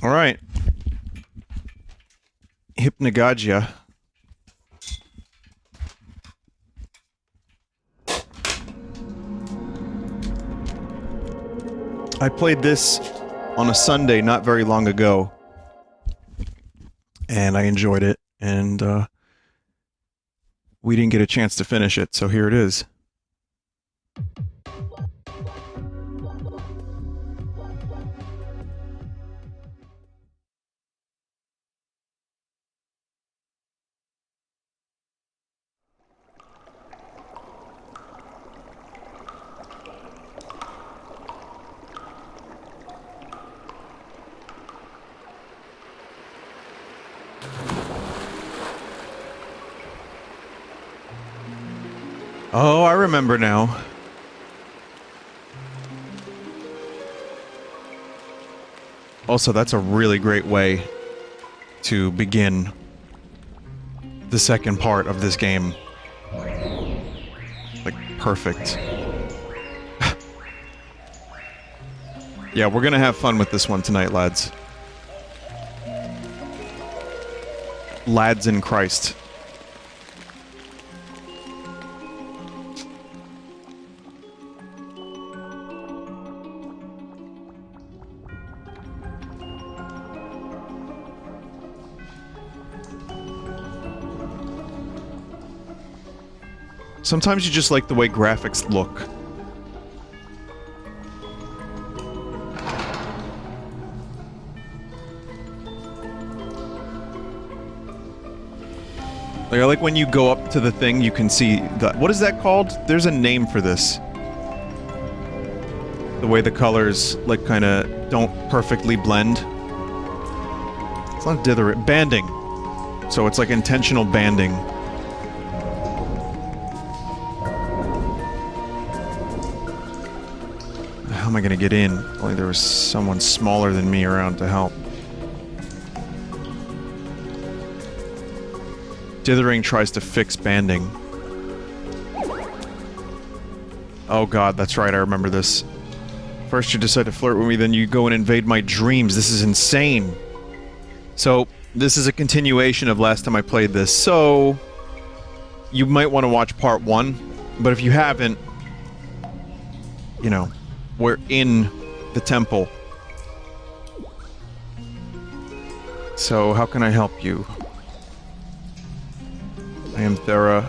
All right. Hypnagogia. I played this on a Sunday not very long ago, and I enjoyed it, and we didn't get a chance to finish it, so here it is. Oh, I remember now. Also, that's a really great way to begin the second part of this game. Like, perfect. Yeah, we're gonna have fun with this one tonight, lads. Lads in Christ. Sometimes you just like the way graphics look. Like, I like when you go up to the thing, you can see the... What is that called? There's a name for this. The way the colors, like, kinda don't perfectly blend. It's not dither... Banding. So it's like intentional banding. How am I gonna get in? Only there was someone smaller than me around to help. Dithering tries to fix banding. Oh god, that's right, I remember this. First you decide to flirt with me, then you go and invade my dreams. This is insane. So, this is a continuation of last time I played this, so... You might want to watch part 1, but if you haven't... You know... We're in the temple. So, how can I help you? I am Thera.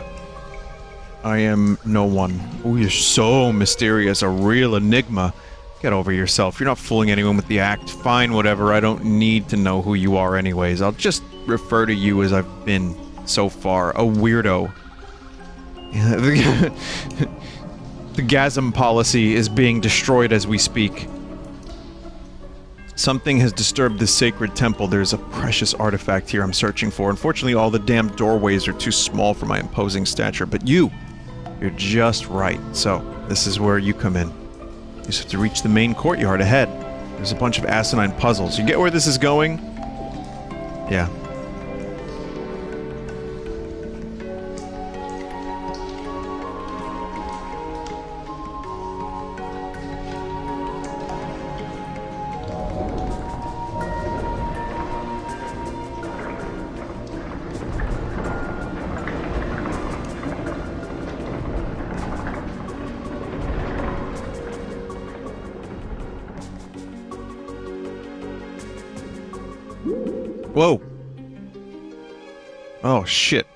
I am no one. Oh, you're so mysterious, a real enigma. Get over yourself. You're not fooling anyone with the act. Fine, whatever. I don't need to know who you are anyways. I'll just refer to you as I've been so far. A weirdo. The gasm policy is being destroyed as we speak. Something has disturbed this sacred temple. There's a precious artifact here I'm searching for. Unfortunately, all the damn doorways are too small for my imposing stature, but you're just right. So, this is where you come in. You just have to reach the main courtyard ahead. There's a bunch of asinine puzzles. You get where this is going? Yeah. Whoa. Oh, shit.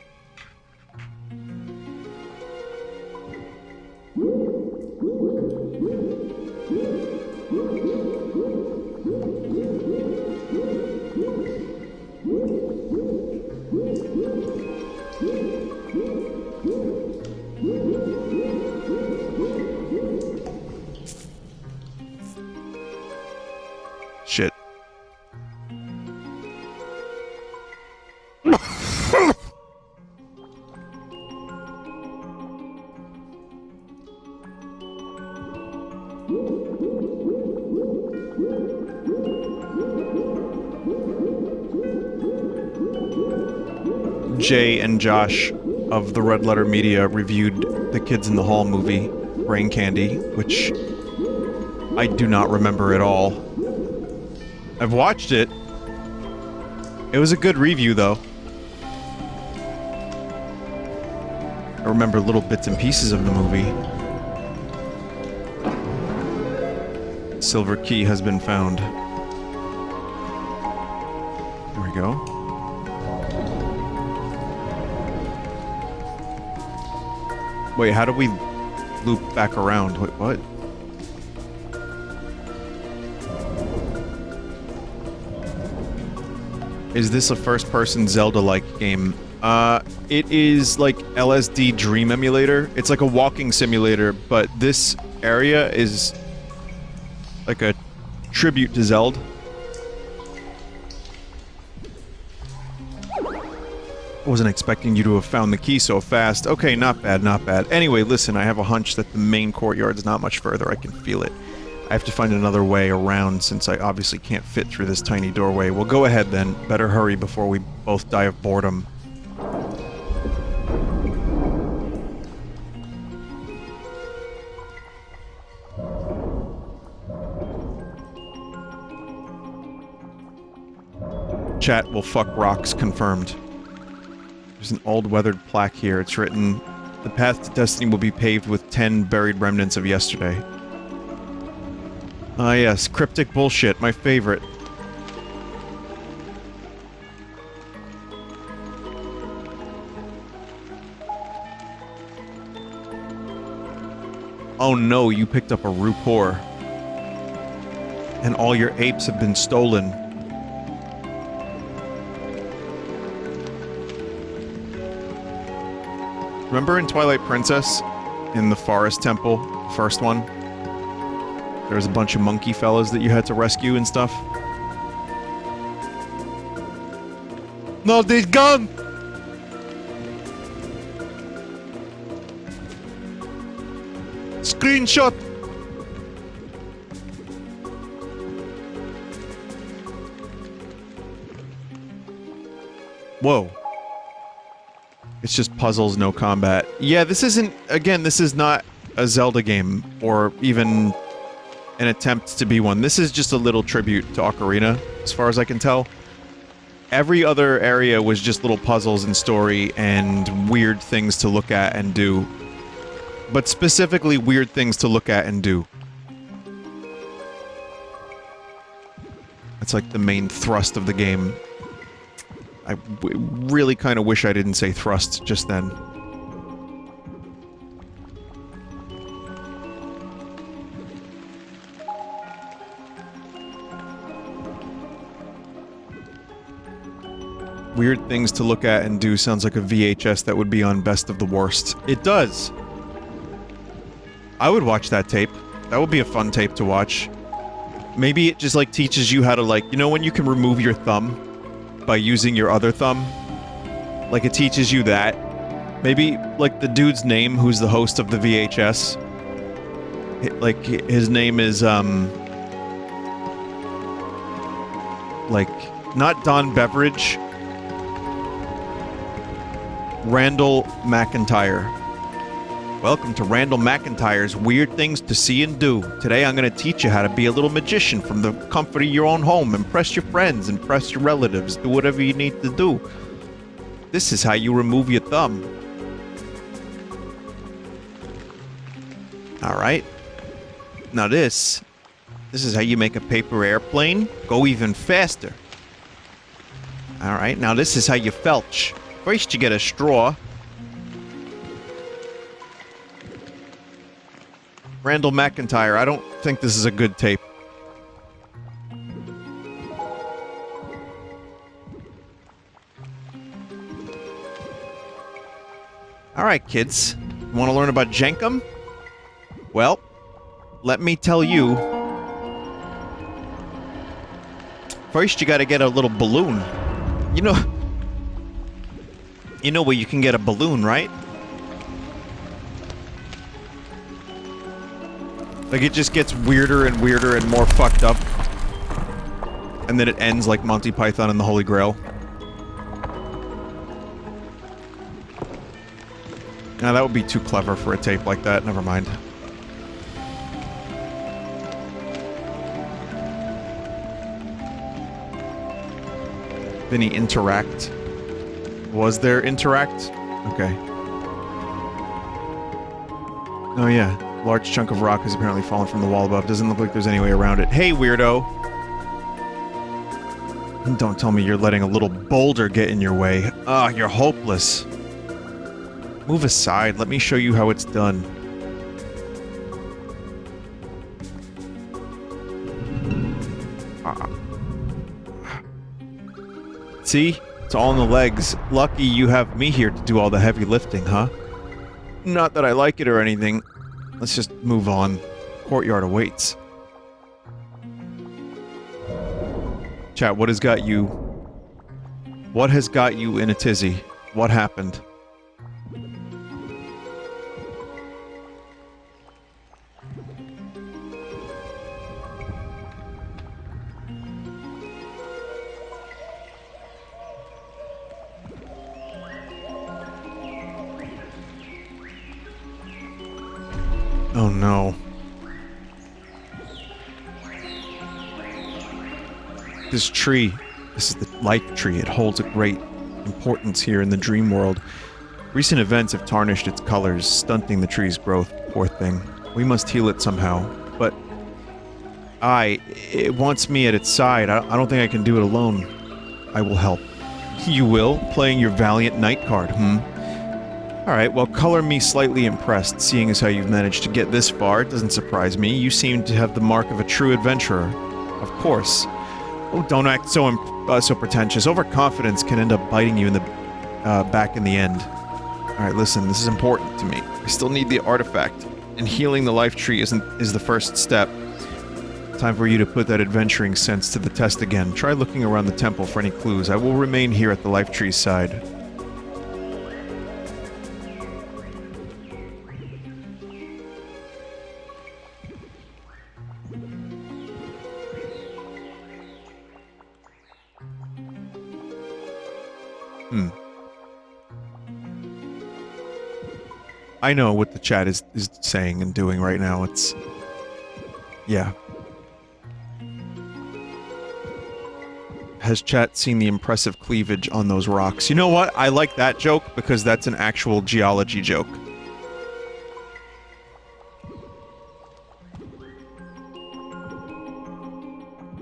Shit. Jay and Josh of the Red Letter Media reviewed the Kids in the Hall movie, Brain Candy, which I do not remember at all. I've watched it, It was a good review, though. I remember little bits and pieces of the movie. Silver key has been found. There we go. Wait, how do we loop back around? Wait, what? Is this a first-person Zelda-like game? It is like LSD Dream Emulator. It's like a walking simulator, but this area is like a tribute to Zelda. I wasn't expecting you to have found the key so fast. Okay, not bad, not bad. Anyway, listen, I have a hunch that the main courtyard's not much further. I can feel it. I have to find another way around since I obviously can't fit through this tiny doorway. Well, go ahead then. Better hurry before we both die of boredom. Chat will fuck rocks confirmed. There's an old weathered plaque here. It's written, "The path to destiny will be paved with 10 buried remnants of yesterday." Ah yes, cryptic bullshit, my favorite. Oh no, you picked up a Rupor. And all your apes have been stolen. Remember in Twilight Princess? In the Forest Temple? First one? There was a bunch of monkey fellas that you had to rescue and stuff. No, they're gone! Screenshot! Whoa. It's just puzzles, no combat. Yeah, this isn't... Again, this is not a Zelda game, or even an attempt to be one. This is just a little tribute to Ocarina, as far as I can tell. Every other area was just little puzzles and story and weird things to look at and do. But specifically weird things to look at and do. That's like the main thrust of the game. I really kind of wish I didn't say thrust just then. Weird things to look at and do sounds like a VHS that would be on Best of the Worst. It does! I would watch that tape. That would be a fun tape to watch. Maybe it just, like, teaches you how to, like... You know when you can remove your thumb by using your other thumb? Like, it teaches you that. Maybe, like, the dude's name who's the host of the VHS. Like, his name is, like, not Don Beveridge. Randall McIntyre. Welcome to Randall McIntyre's Weird Things to See and Do. Today I'm going to teach you how to be a little magician from the comfort of your own home. Impress your friends, impress your relatives, do whatever you need to do. This is how you remove your thumb. Alright. Now this is how you make a paper airplane go even faster. Alright, now this is how you felch. First you get a straw. Randall McIntyre, I don't think this is a good tape. Alright, kids. You want to learn about Jenkum? Well, let me tell you. First you gotta get a little balloon. You know where you can get a balloon, right? Like, it just gets weirder and weirder and more fucked up. And then it ends like Monty Python and the Holy Grail. Now, that would be too clever for a tape like that. Never mind. Vinny interact? Was there interact? Okay. Oh yeah. Large chunk of rock has apparently fallen from the wall above. Doesn't look like there's any way around it. Hey, weirdo! Don't tell me you're letting a little boulder get in your way. Ah, you're hopeless. Move aside. Let me show you how it's done. See? It's all in the legs. Lucky you have me here to do all the heavy lifting, huh? Not that I like it or anything. Let's just move on. Courtyard awaits. Chat, what has got you... What has got you in a tizzy? What happened? Oh no. This tree, this is the life tree. It holds a great importance here in the dream world. Recent events have tarnished its colors, stunting the tree's growth. Poor thing. We must heal it somehow. But it wants me at its side. I don't think I can do it alone. I will help. You will? Playing your valiant knight card, Alright, well, color me slightly impressed, seeing as how you've managed to get this far. It doesn't surprise me. You seem to have the mark of a true adventurer. Of course. Oh, don't act so pretentious. Overconfidence can end up biting you in the back in the end. Alright, listen, this is important to me. I still need the artifact, and healing the life tree is the first step. Time for you to put that adventuring sense to the test again. Try looking around the temple for any clues. I will remain here at the life tree's side. I know what the chat is saying and doing right now. It's... yeah. Has chat seen the impressive cleavage on those rocks? You know what? I like that joke because that's an actual geology joke.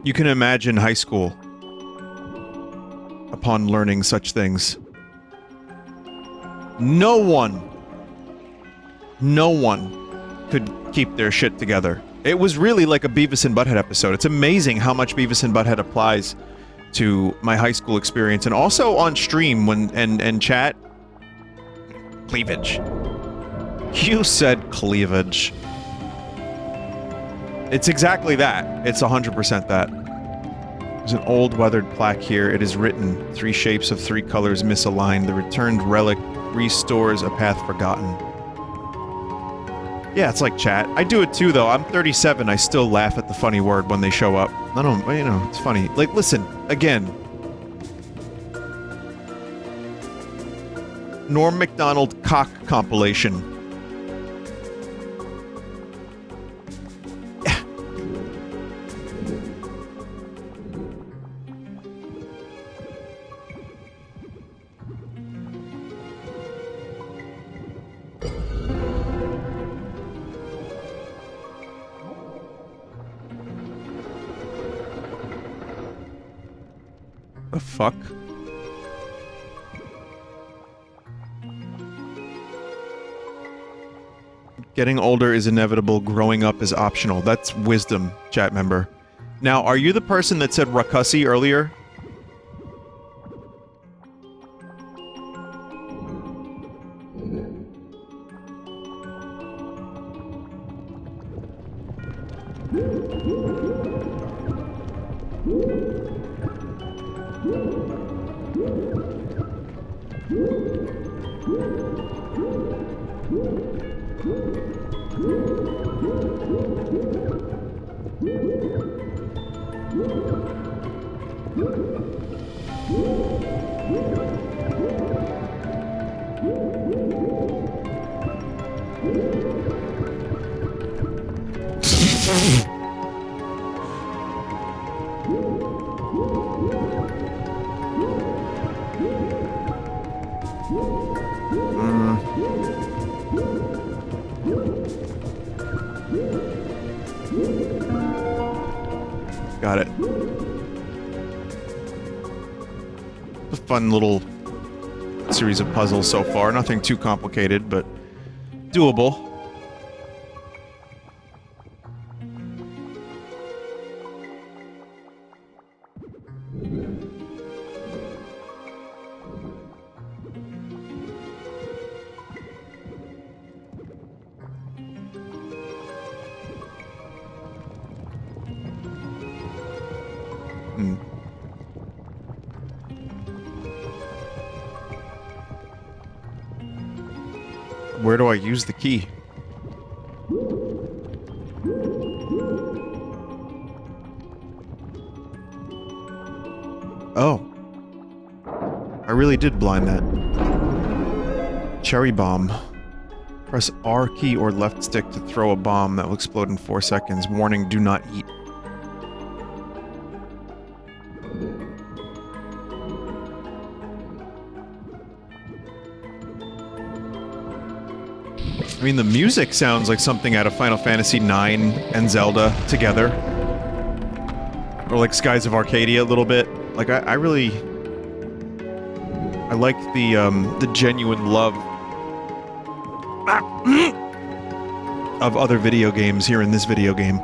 You can imagine high school upon learning such things. No one could keep their shit together. It was really like a Beavis and Butthead episode. It's amazing how much Beavis and Butthead applies to my high school experience, and also on stream when and chat. Cleavage. You said cleavage. It's exactly that. It's 100% that. There's an old weathered plaque here. It is written, 3 shapes of 3 colors misaligned. The returned relic restores a path forgotten. Yeah, it's like chat. I do it too, though. I'm 37. I still laugh at the funny word when they show up. I don't, you know, it's funny. Like, listen, again. Norm Macdonald cock compilation. The fuck? Getting older is inevitable, growing up is optional. That's wisdom, chat member. Now, are you the person that said Rakusi earlier? Got it. A fun little series of puzzles so far. Nothing too complicated, but doable. Where do I use the key? Oh. I really did blind that. Cherry bomb. Press R key or left stick to throw a bomb that will explode in 4 seconds. Warning, do not eat. I mean, the music sounds like something out of Final Fantasy IX and Zelda together. Or like Skies of Arcadia a little bit. Like, I really... I like the genuine love of other video games here in this video game.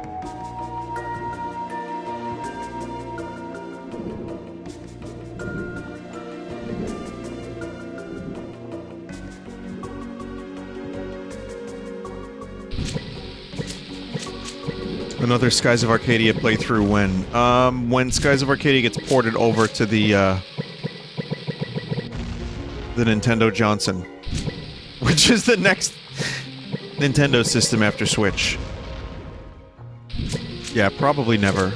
Another Skies of Arcadia playthrough when Skies of Arcadia gets ported over to the Nintendo Johnson, which is the next Nintendo system after Switch. Yeah, probably never.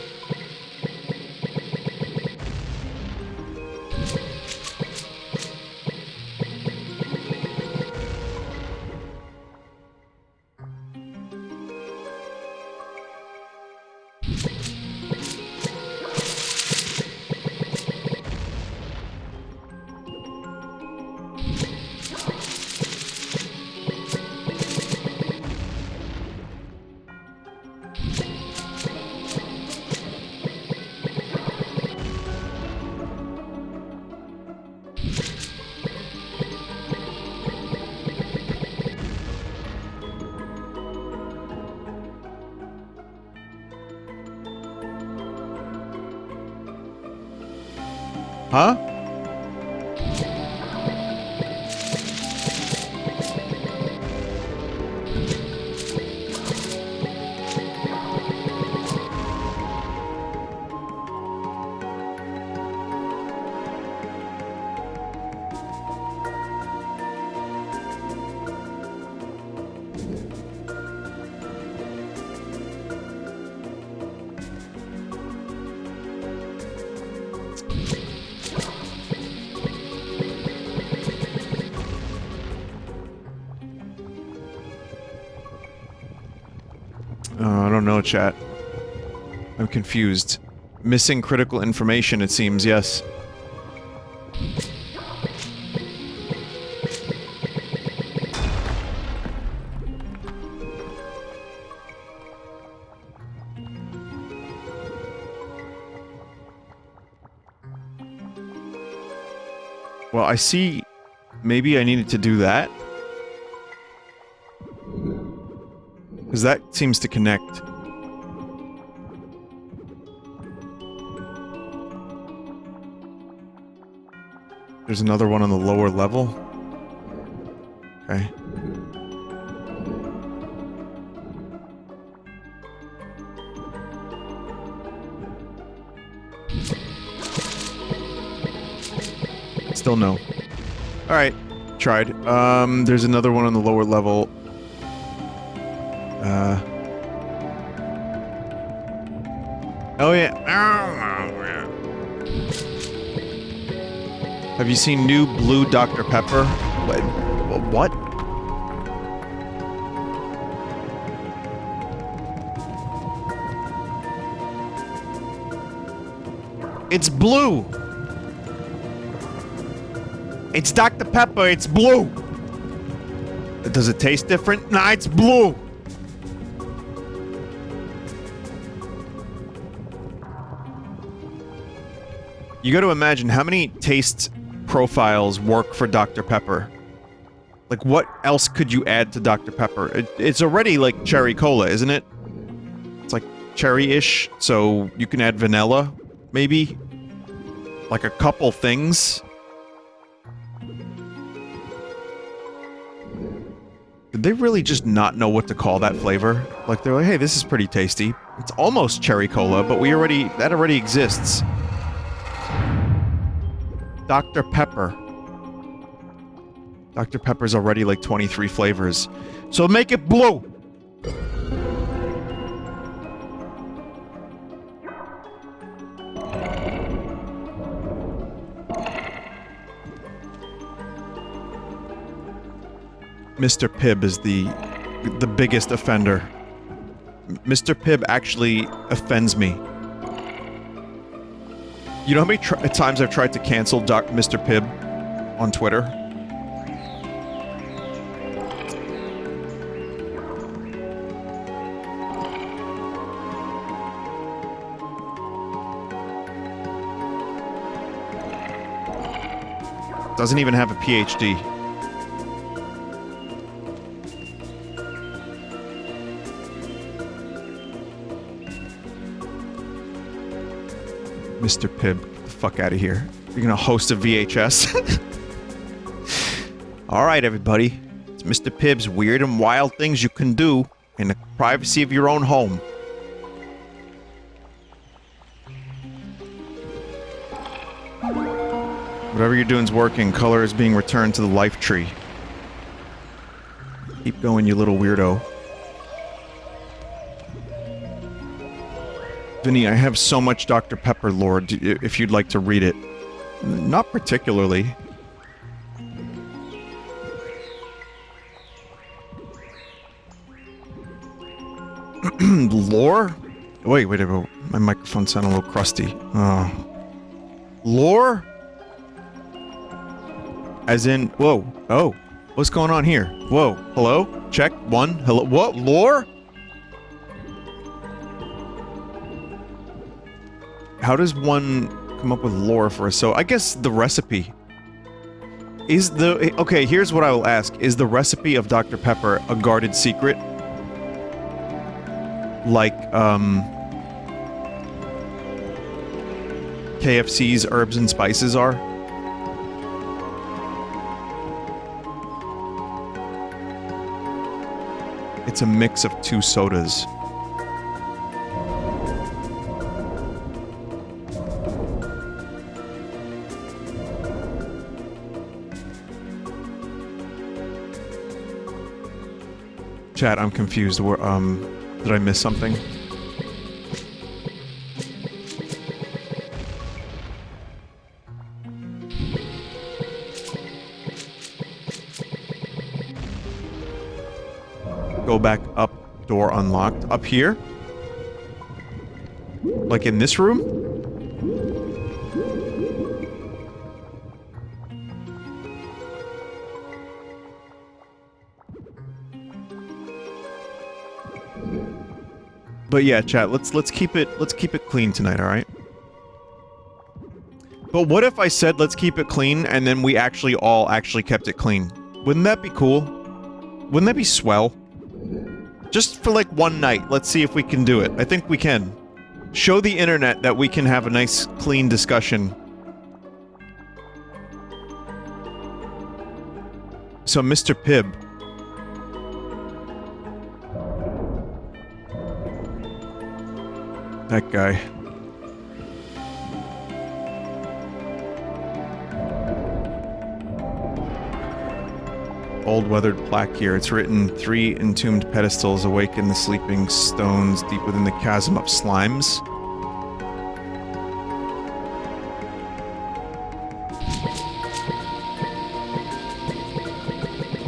Huh? I don't know, chat. I'm confused. Missing critical information, it seems, yes. Well, I see... Maybe I needed to do that? Because that seems to connect. There's another one on the lower level. Okay. Still no. Alright. Tried. There's another one on the lower level. Oh yeah. Have you seen new blue Dr. Pepper? What? It's blue! It's Dr. Pepper, it's blue! Does it taste different? Nah, it's blue! You gotta imagine how many taste profiles work for Dr. Pepper. Like, what else could you add to Dr. Pepper? It's already like cherry cola, isn't it? It's like cherry-ish, so you can add vanilla, maybe? Like a couple things. Did they really just not know what to call that flavor? Like, they're like, hey, this is pretty tasty. It's almost cherry cola, but that already exists. Dr. Pepper. Dr. Pepper's already like 23 flavors. So make it blue! Mr. Pibb is the biggest offender. Mr. Pibb actually offends me. You know how many times I've tried to cancel Mr. Pibb on Twitter? Doesn't even have a PhD. Mr. Pibb, get the fuck out of here. You're gonna host a VHS? Alright, everybody. It's Mr. Pibb's weird and wild things you can do in the privacy of your own home. Whatever you're doing's working. Color is being returned to the life tree. Keep going, you little weirdo. Vinny, I have so much Dr. Pepper lore, if you'd like to read it. Not particularly. Lore? Wait, my microphone sounded a little crusty. Oh. Lore? As in, whoa, oh, what's going on here? Whoa, hello? Check, one, hello, what, lore? How does one come up with lore for a I guess the recipe. Is the... Okay, here's what I will ask. Is the recipe of Dr. Pepper a guarded secret? Like, KFC's herbs and spices are? It's a mix of two sodas. Chat, I'm confused. Did I miss something? Go back up, door unlocked. Up here? Like in this room? But yeah, chat, let's keep it clean tonight, alright? But what if I said let's keep it clean and then we actually kept it clean? Wouldn't that be cool? Wouldn't that be swell? Just for like one night, let's see if we can do it. I think we can. Show the internet that we can have a nice, clean discussion. So, Mr. Pibb. That guy. Old weathered plaque here. It's written, 3 entombed pedestals awaken the sleeping stones deep within the chasm of slimes.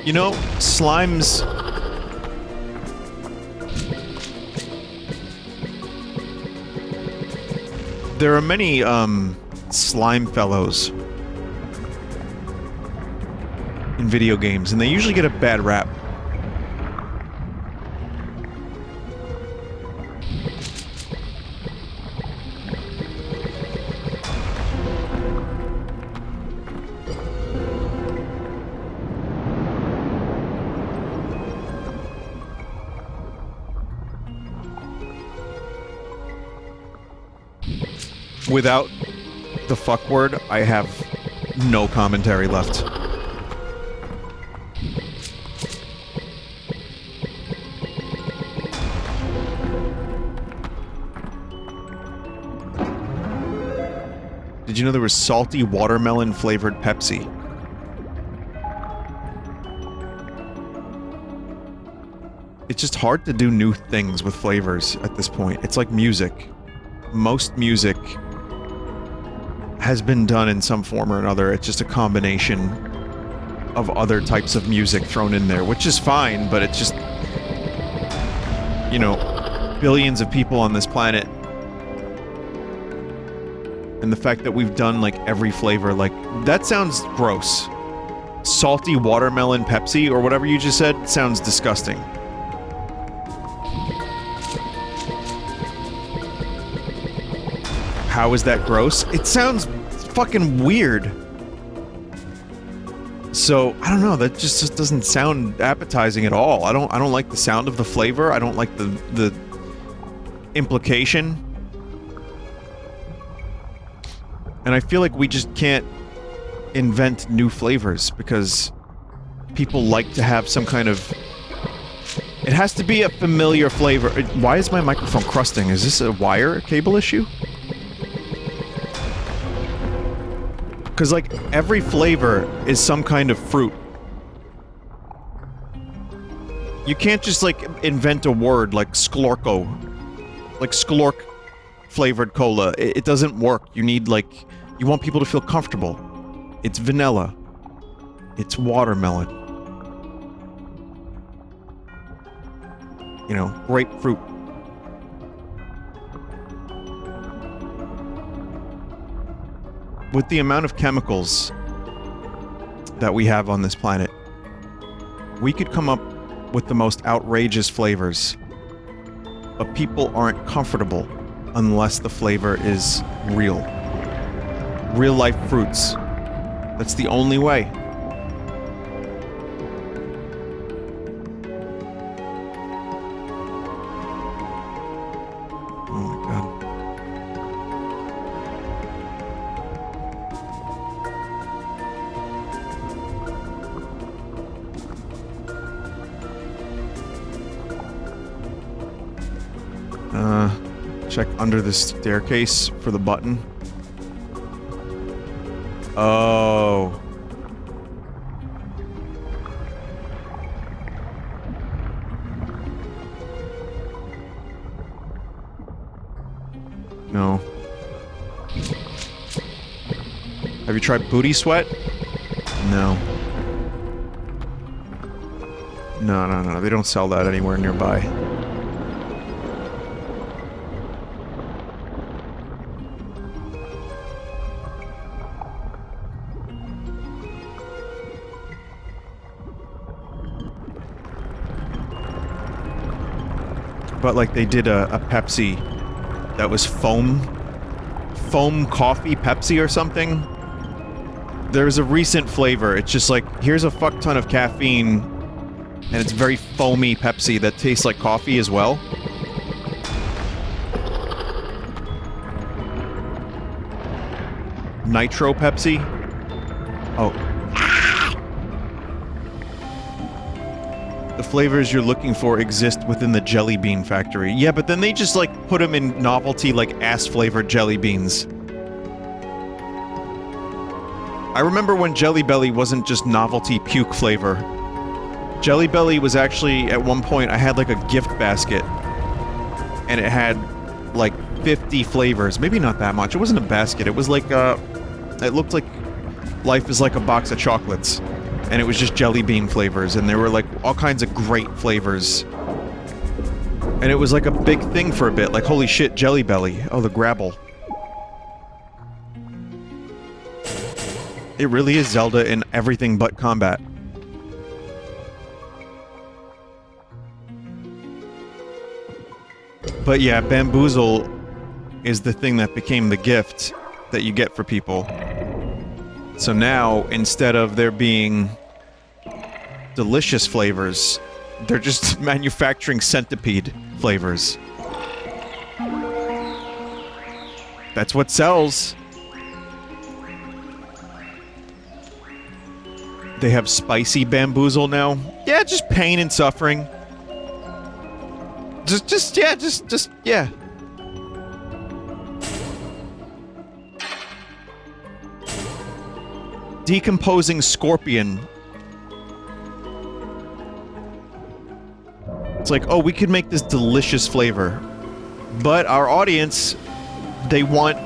You know, slimes... There are many, slime fellows. in video games, and they usually get a bad rap. Without the fuck word, I have no commentary left. Did you know there was salty watermelon flavored Pepsi? It's just hard to do new things with flavors at this point. It's like music. Most music has been done in some form or another. It's just a combination of other types of music thrown in there, which is fine, but it's just, you know, billions of people on this planet. And the fact that we've done, like, every flavor, like, that sounds gross. Salty watermelon Pepsi, or whatever you just said, sounds disgusting. How is that gross? It sounds fucking weird. So, I don't know, that just doesn't sound appetizing at all. I don't like the sound of the flavor. I don't like the implication. And I feel like we just can't invent new flavors because people like to have some kind of... It has to be a familiar flavor. Why is my microphone crusting? Is this a wire cable issue? Because, like, every flavor is some kind of fruit. You can't just, like, invent a word like Sklorko. Like, Sklork flavored cola. It doesn't work. You need, like... You want people to feel comfortable. It's vanilla. It's watermelon. You know, grapefruit. With the amount of chemicals that we have on this planet, we could come up with the most outrageous flavors, but people aren't comfortable unless the flavor is real. Real life fruits. That's the only way. Check under the staircase for the button. Oh. No. Have you tried booty sweat? No. No. They don't sell that anywhere nearby. But, like, they did a Pepsi that was foam coffee Pepsi or something. There's a recent flavor. It's just like, here's a fuck ton of caffeine, and it's very foamy Pepsi that tastes like coffee as well. Nitro Pepsi? Oh. The flavors you're looking for exist within the jelly bean factory. Yeah, but then they just, like, put them in novelty, like, ass-flavored jelly beans. I remember when Jelly Belly wasn't just novelty puke flavor. Jelly Belly was actually, at one point, I had, like, a gift basket. And it had, like, 50 flavors. Maybe not that much. It wasn't a basket. It was like, it looked like life is like a box of chocolates. And it was just jelly bean flavors, and there were, like, all kinds of great flavors. And it was like a big thing for a bit, like, holy shit, Jelly Belly. Oh, the Grabble. It really is Zelda in everything but combat. But yeah, bamboozle is the thing that became the gift that you get for people. So now, instead of there being delicious flavors, they're just manufacturing centipede flavors. That's what sells. They have spicy bamboozle now. Yeah, just pain and suffering. Yeah. Decomposing scorpion. It's like, oh, we could make this delicious flavor. But our audience, they want,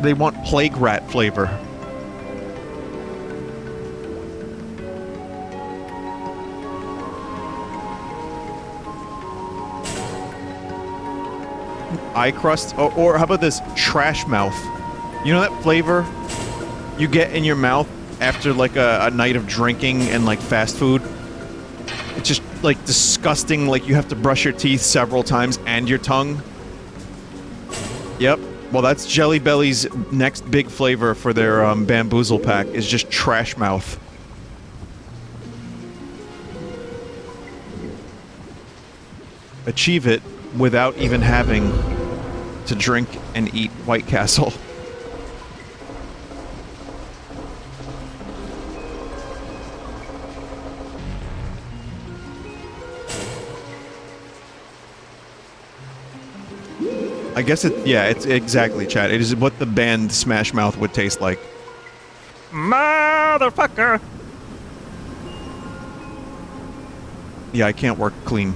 they want plague rat flavor. Eye crust? Or how about this? Trash mouth. You know that flavor you get in your mouth after like a night of drinking and like fast food? It's just like disgusting, like you have to brush your teeth several times and your tongue. Yep. Well, that's Jelly Belly's next big flavor for their bamboozle pack is just trash mouth. Achieve it without even having to drink and eat White Castle. I guess it's exactly, chat. It is what the band Smash Mouth would taste like. Motherfucker! Yeah, I can't work clean.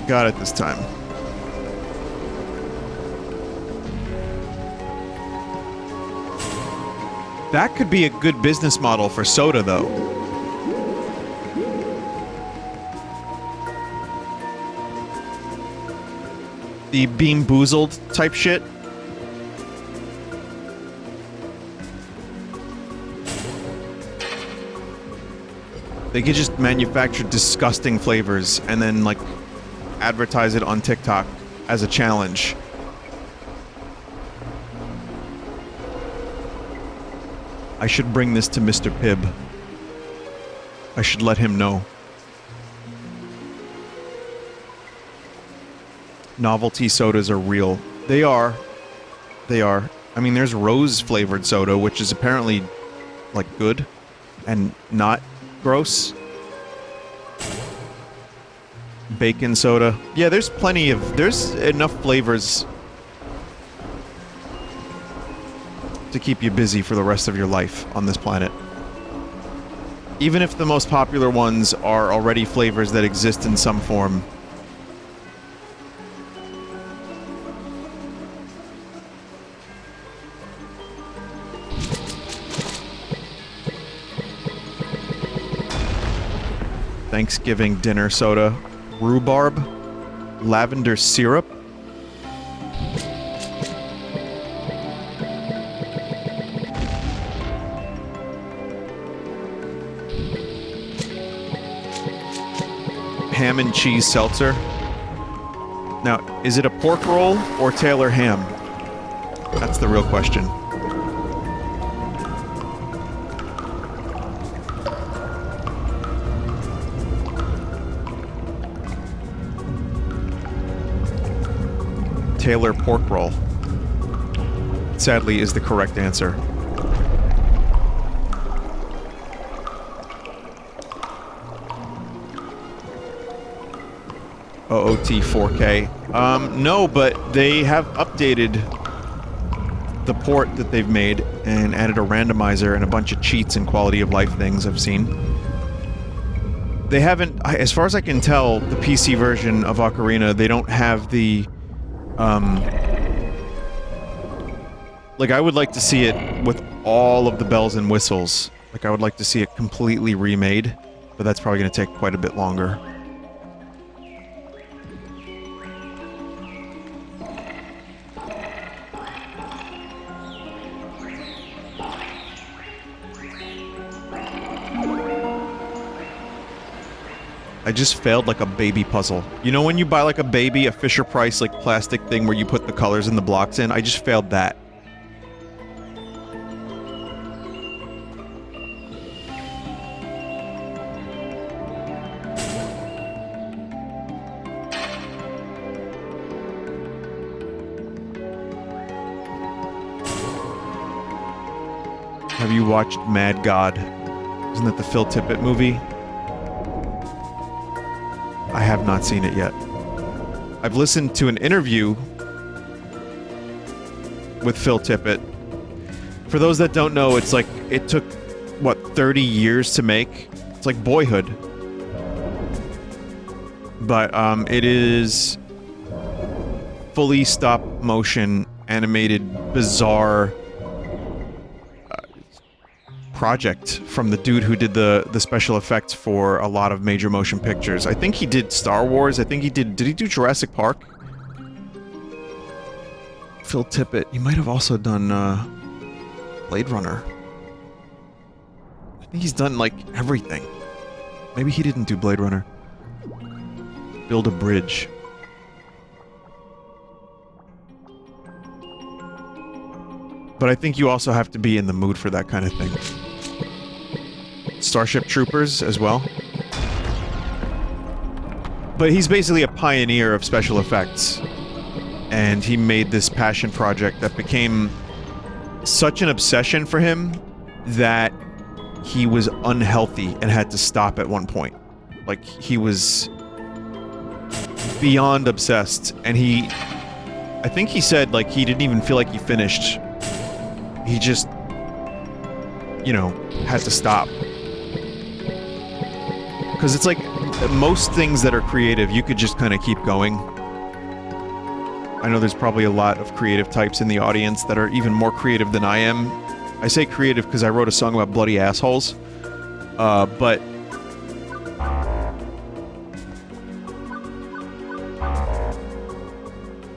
Got it this time. That could be a good business model for soda, though. The bean-boozled type shit. They could just manufacture disgusting flavors and then, like, advertise it on TikTok as a challenge. I should bring this to Mr. Pibb. I should let him know. Novelty sodas are real. They are. They are. I mean, there's rose-flavored soda, which is apparently, like, good and not gross. Bacon soda. Yeah, there's enough flavors to keep you busy for the rest of your life on this planet. Even if the most popular ones are already flavors that exist in some form. Thanksgiving dinner soda. Rhubarb, lavender syrup. Ham and cheese seltzer. Now, is it a pork roll or Taylor ham? That's the real question. Taylor pork roll, sadly, is the correct answer. OOT 4K. No, but they have updated the port that they've made and added a randomizer and a bunch of cheats and quality of life things I've seen. They haven't, as far as I can tell, the PC version of Ocarina, they don't have the, like, I would like to see it with all of the bells and whistles. Like, I would like to see it completely remade, but that's probably going to take quite a bit longer. I just failed like a baby puzzle. You know when you buy like a baby, a Fisher-Price like plastic thing where you put the colors and the blocks in? I just failed that. Have you watched Mad God? Isn't that the Phil Tippett movie? I have not seen it yet. I've listened to an interview with Phil Tippett. For those that don't know, it's like, it took, what, 30 years to make? It's like Boyhood. But, it is fully stop-motion, animated, bizarre project from the dude who did the special effects for a lot of major motion pictures. I think he did Star Wars. I think he did he do Jurassic Park? Phil Tippett. He might have also done Blade Runner. I think he's done like everything. Maybe he didn't do Blade Runner. Build a Bridge. But I think you also have to be in the mood for that kind of thing. Starship Troopers as well. But he's basically a pioneer of special effects. And he made this passion project that became such an obsession for him that he was unhealthy and had to stop at one point. Like, he was beyond obsessed, and I think he said, like, he didn't even feel like he finished. He just, you know, had to stop. Because it's like, most things that are creative, you could just kind of keep going. I know there's probably a lot of creative types in the audience that are even more creative than I am. I say creative because I wrote a song about bloody assholes. But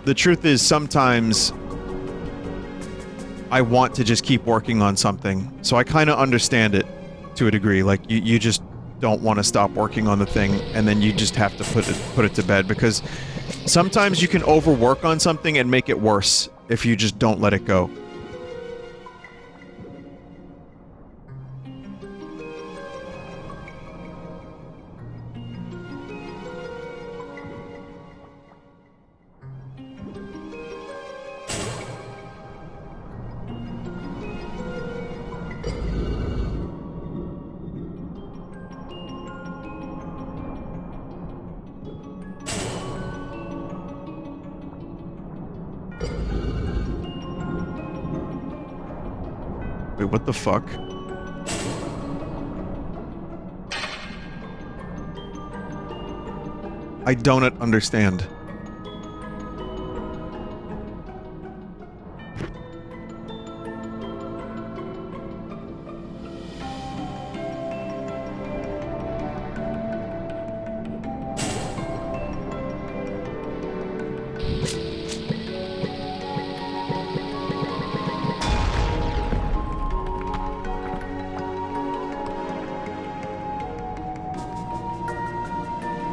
the truth is, sometimes I want to just keep working on something. So I kind of understand it to a degree. Like, you just don't want to stop working on the thing, and then you just have to put it to bed, because sometimes you can overwork on something and make it worse if you just don't let it go. Wait, what the fuck? I don't understand.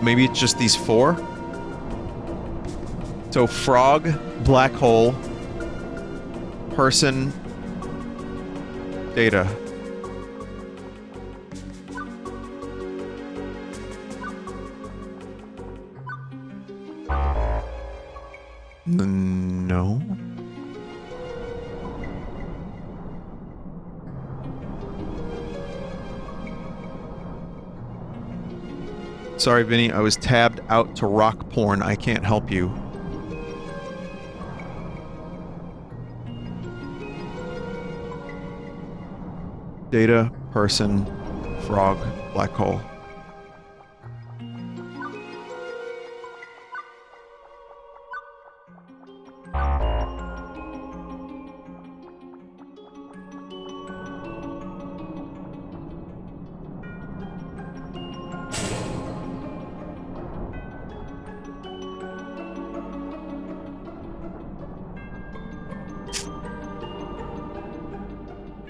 Maybe it's just these four? So, frog, black hole, person, data. No. Sorry, Vinny, I was tabbed out to rock porn. I can't help you. Data, person, frog, black hole.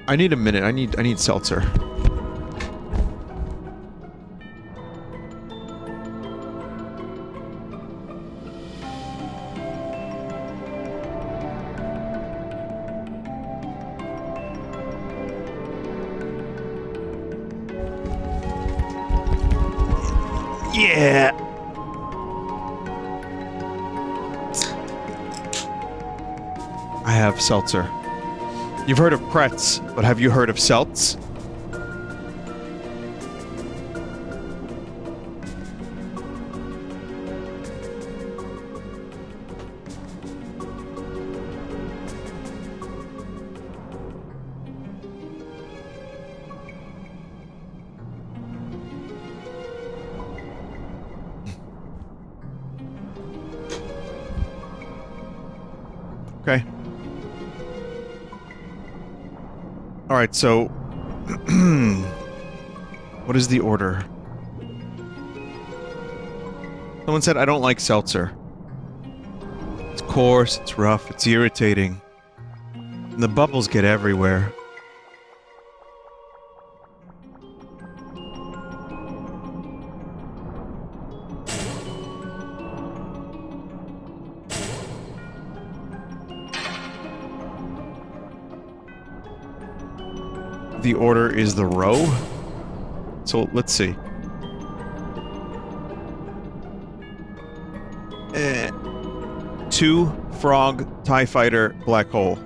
I need a minute. I need seltzer. Yeah. I have seltzer. You've heard of Pretz, but have you heard of Seltz? Okay. Alright, so... what is the order? Someone said I don't like seltzer. It's coarse, it's rough, it's irritating. And the bubbles get everywhere. The order is the row? So, let's see. 2, frog, TIE fighter, black hole.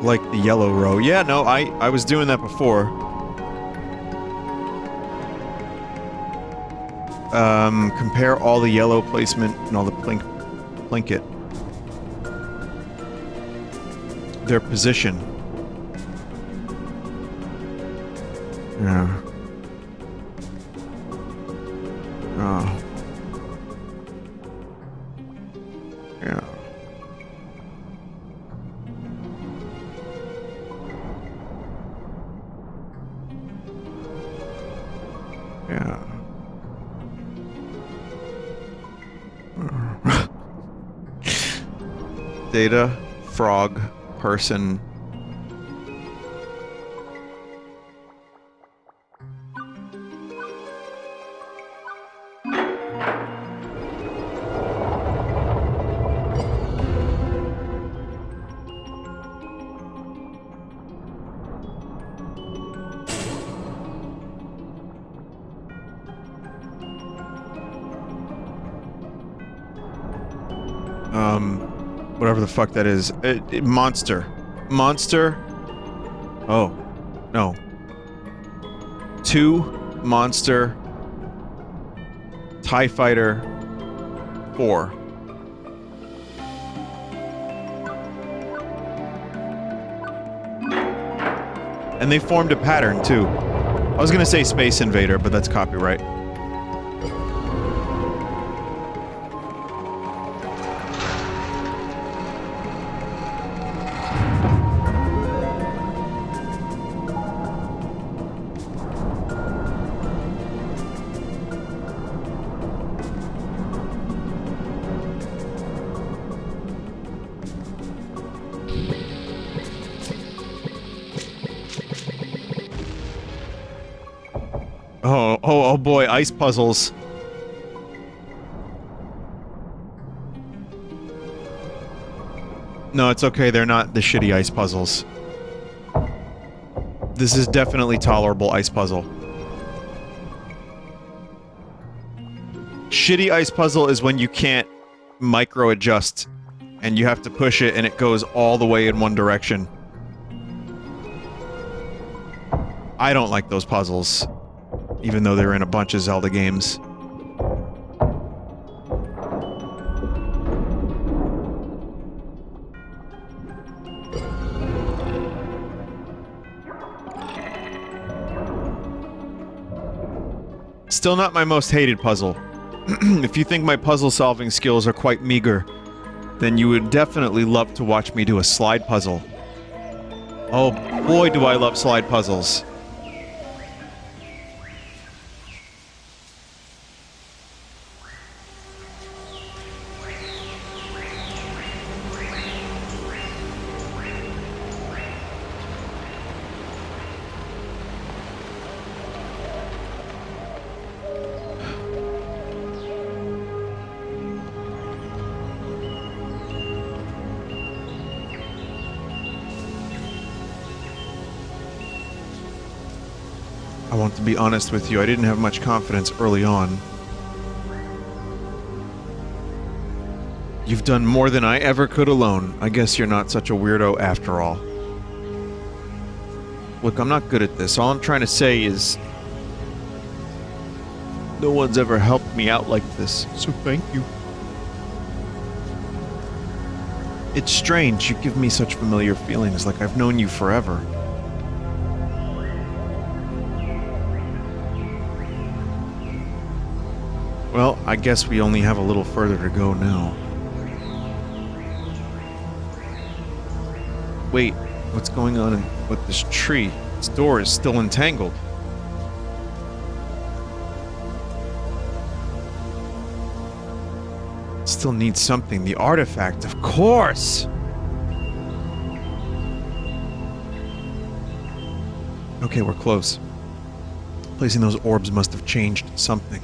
Like the yellow row. Yeah, no, I was doing that before. Compare all the yellow placement and all the plinket. Their position. Yeah. Oh. Yeah. Yeah. Data, frog, person. Whatever the fuck that is. Monster. Monster? Oh. No. 2, monster, TIE fighter, 4. And they formed a pattern, too. I was gonna say Space Invader, but that's copyright. Oh boy, ice puzzles. No, it's okay, they're not the shitty ice puzzles. This is definitely tolerable ice puzzle. Shitty ice puzzle is when you can't micro adjust and you have to push it and it goes all the way in one direction. I don't like those puzzles. Even though they're in a bunch of Zelda games. Still not my most hated puzzle. If you think my puzzle-solving skills are quite meager, then you would definitely love to watch me do a slide puzzle. Oh boy, do I love slide puzzles. I want to be honest with you, I didn't have much confidence early on. You've done more than I ever could alone. I guess you're not such a weirdo after all. Look, I'm not good at this. All I'm trying to say is... no one's ever helped me out like this, so thank you. It's strange, you give me such familiar feelings, like I've known you forever. Well, I guess we only have a little further to go now. Wait, what's going on with this tree? Its door is still entangled. Still needs something. The artifact, of course! Okay, we're close. Placing those orbs must have changed something.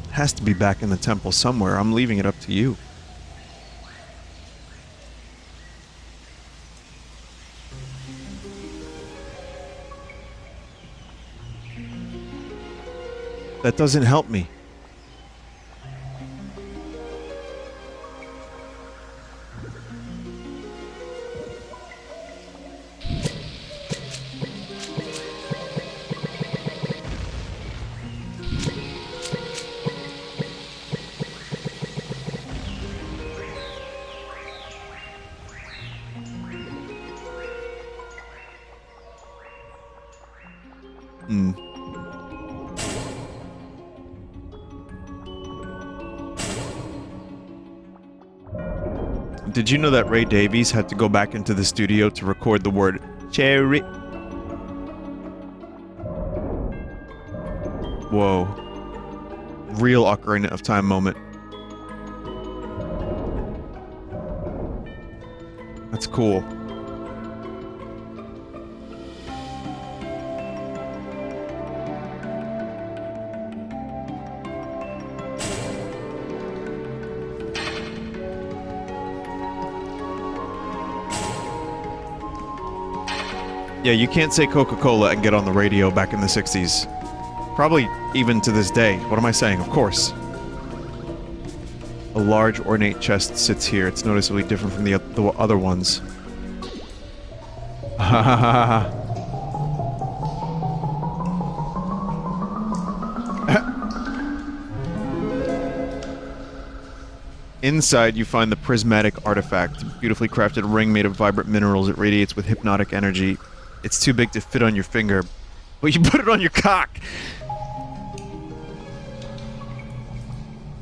It has to be back in the temple somewhere. I'm leaving it up to you. That doesn't help me. Did you know that Ray Davies had to go back into the studio to record the word cherry? Whoa. Real Ocarina of Time moment. That's cool. Yeah, you can't say Coca-Cola and get on the radio back in the 60s. Probably even to this day. What am I saying? Of course. A large ornate chest sits here. It's noticeably different from the other ones. Ha ha ha ha. Inside, you find the prismatic artifact. A beautifully crafted ring made of vibrant minerals. It radiates with hypnotic energy. It's too big to fit on your finger, but you put it on your cock!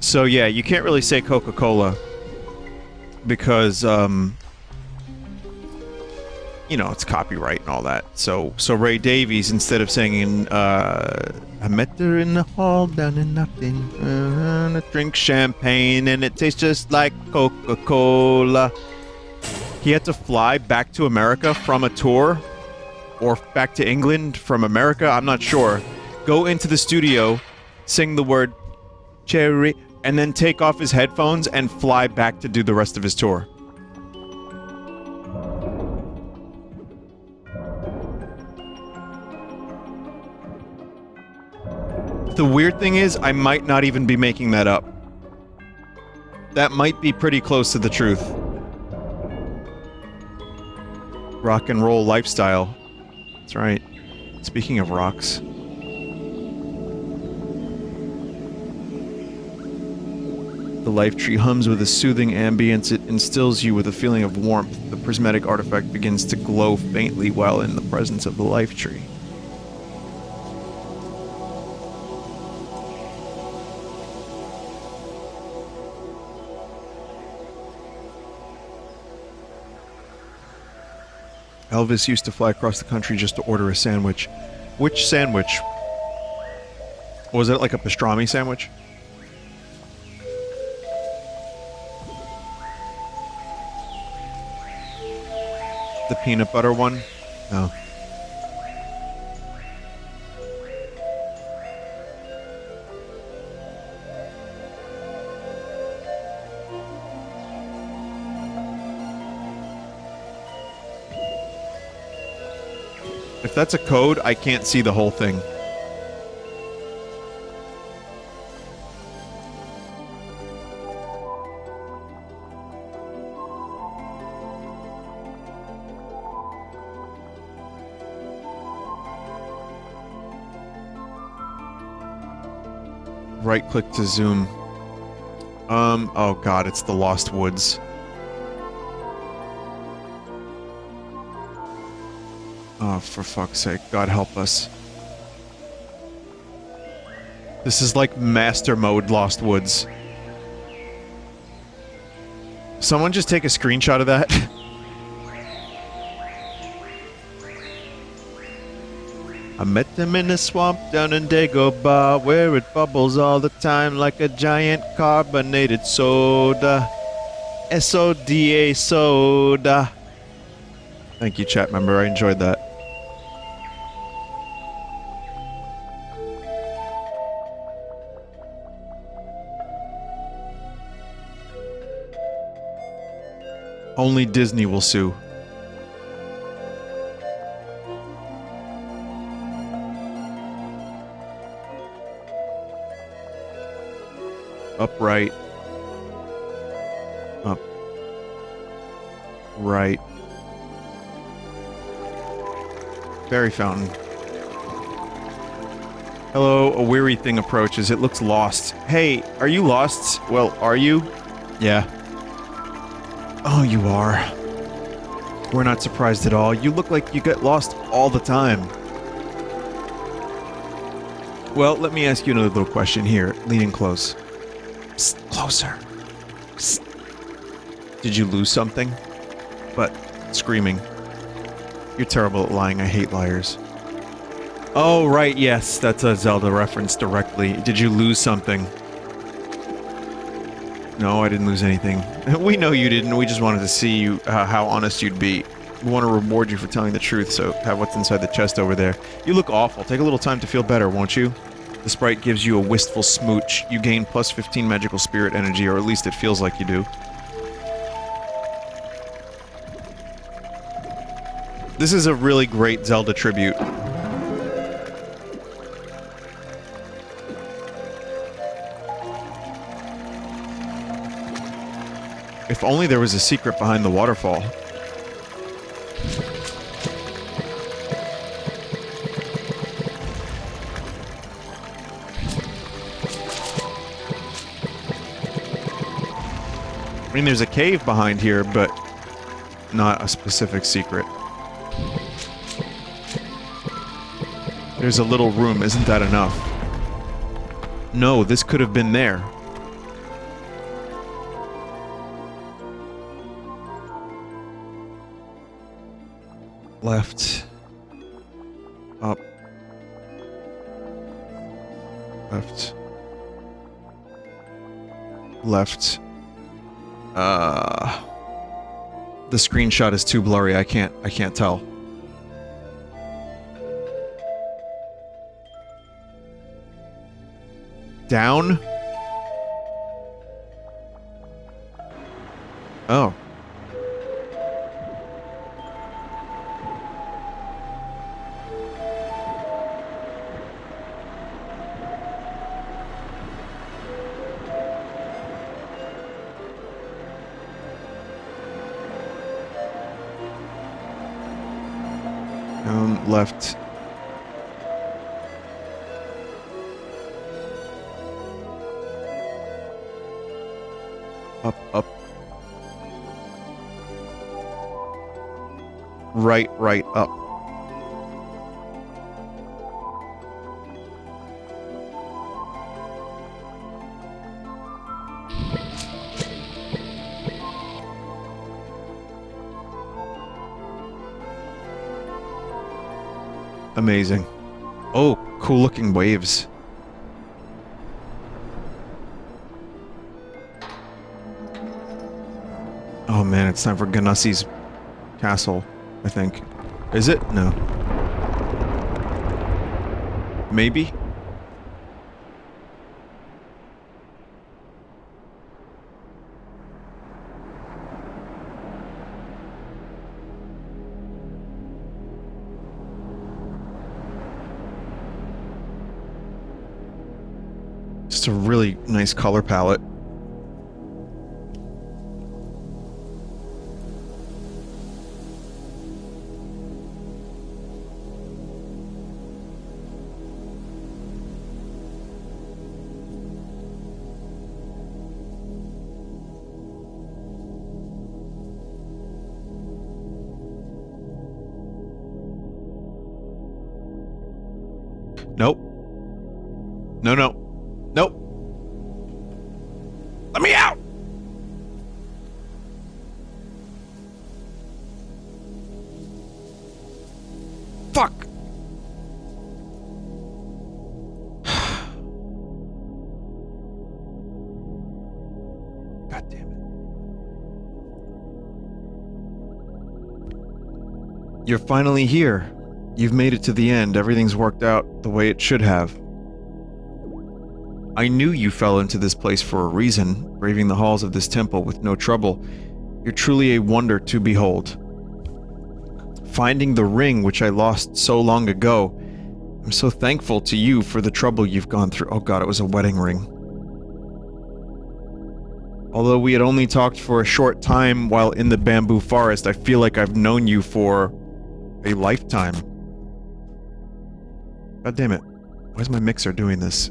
So yeah, you can't really say Coca-Cola, because, you know, it's copyright and all that. So Ray Davies, instead of singing, I met her in the hall down in nothing, I drink champagne and it tastes just like Coca-Cola. He had to fly back to America from a tour, or back to England from America, I'm not sure. Go into the studio, sing the word cherry, and then take off his headphones and fly back to do the rest of his tour. The weird thing is, I might not even be making that up. That might be pretty close to the truth. Rock and roll lifestyle. That's right. Speaking of rocks. The life tree hums with a soothing ambience. It instills you with a feeling of warmth. The prismatic artifact begins to glow faintly while in the presence of the life tree. Elvis used to fly across the country just to order a sandwich. Which sandwich? Was it like a pastrami sandwich? The peanut butter one? No. If that's a code, I can't see the whole thing. Right click to zoom. Oh god, it's the Lost Woods. Oh, for fuck's sake, God help us. This is like master mode Lost Woods. Someone just take a screenshot of that. I met them in a swamp down in Dagobah, where it bubbles all the time like a giant carbonated soda. S-O-D-A soda. Thank you, chat member. I enjoyed that. Only Disney will sue. Upright. Up. Right. Fairy fountain. Hello, a weary thing approaches. It looks lost. Hey, are you lost? Well, are you? Yeah. Oh, you are. We're not surprised at all. You look like you get lost all the time. Well, let me ask you another little question here, leaning close. Psst, closer. Psst. Did you lose something? But, screaming. You're terrible at lying. I hate liars. Oh, right, yes, that's a Zelda reference directly. Did you lose something? No, I didn't lose anything. We know you didn't. We just wanted to see you, how honest you'd be. We want to reward you for telling the truth, so have what's inside the chest over there. You look awful. Take a little time to feel better, won't you? The sprite gives you a wistful smooch. You gain plus 15 magical spirit energy, or at least it feels like you do. This is a really great Zelda tribute. If only there was a secret behind the waterfall. I mean, there's a cave behind here, but not a specific secret. There's a little room, isn't that enough? No, this could have been there. Left. Up. Left. Left. The screenshot is too blurry. I can't tell. Down? Oh. Left. Up, up. Right, right, up. Amazing. Oh, cool looking waves. Oh man, it's time for Ganassi's castle, I think. Is it? No. Maybe? Just a really nice color palette. Nope. No, no. Nope. Let me out! Fuck! God damn it. You're finally here. You've made it to the end. Everything's worked out the way it should have. I knew you fell into this place for a reason, braving the halls of this temple with no trouble. You're truly a wonder to behold. Finding the ring which I lost so long ago, I'm so thankful to you for the trouble you've gone through. Oh god, it was a wedding ring. Although we had only talked for a short time while in the bamboo forest, I feel like I've known you for a lifetime. God damn it. Why is my mixer doing this?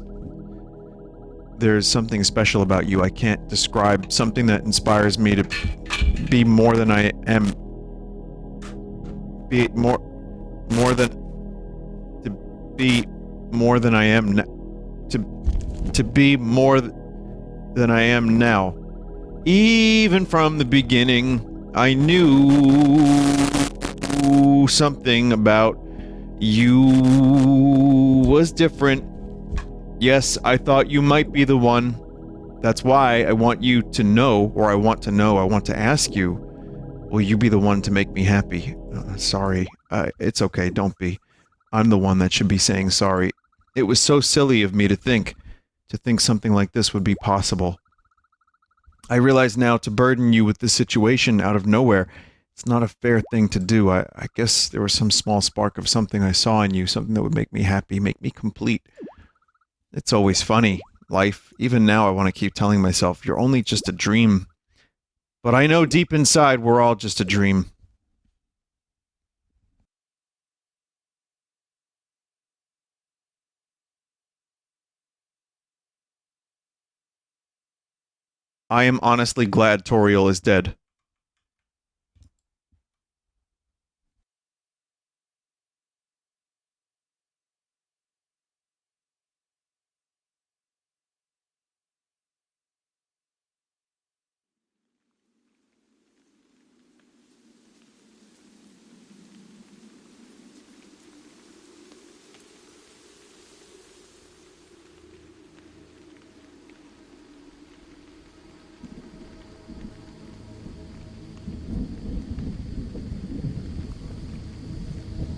There's something special about you I can't describe. Something that inspires me to be more than I am. Be more than... To be more than I am to be more than I am now. Even from the beginning, I knew something about you was different. Yes, I thought you might be the one. That's why I want you to know, or I want to ask you, will you be the one to make me happy? Sorry. It's okay, don't be. I'm the one that should be saying sorry. It was so silly of me to think something like this would be possible. I realize now to burden you with this situation out of nowhere, it's not a fair thing to do. I guess there was some small spark of something I saw in you, something that would make me happy, make me complete. It's always funny, life. Even now I want to keep telling myself, you're only just a dream. But I know deep inside we're all just a dream. I am honestly glad Toriel is dead.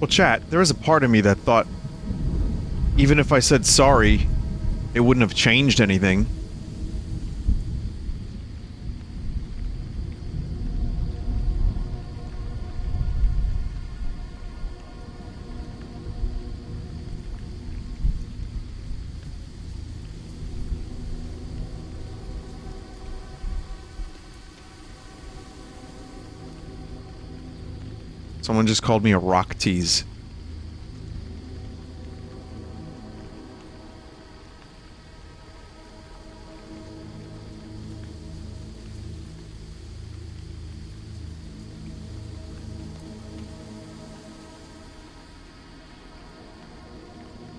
Well, chat, there was a part of me that thought, even if I said sorry, it wouldn't have changed anything. Someone just called me a rock tease.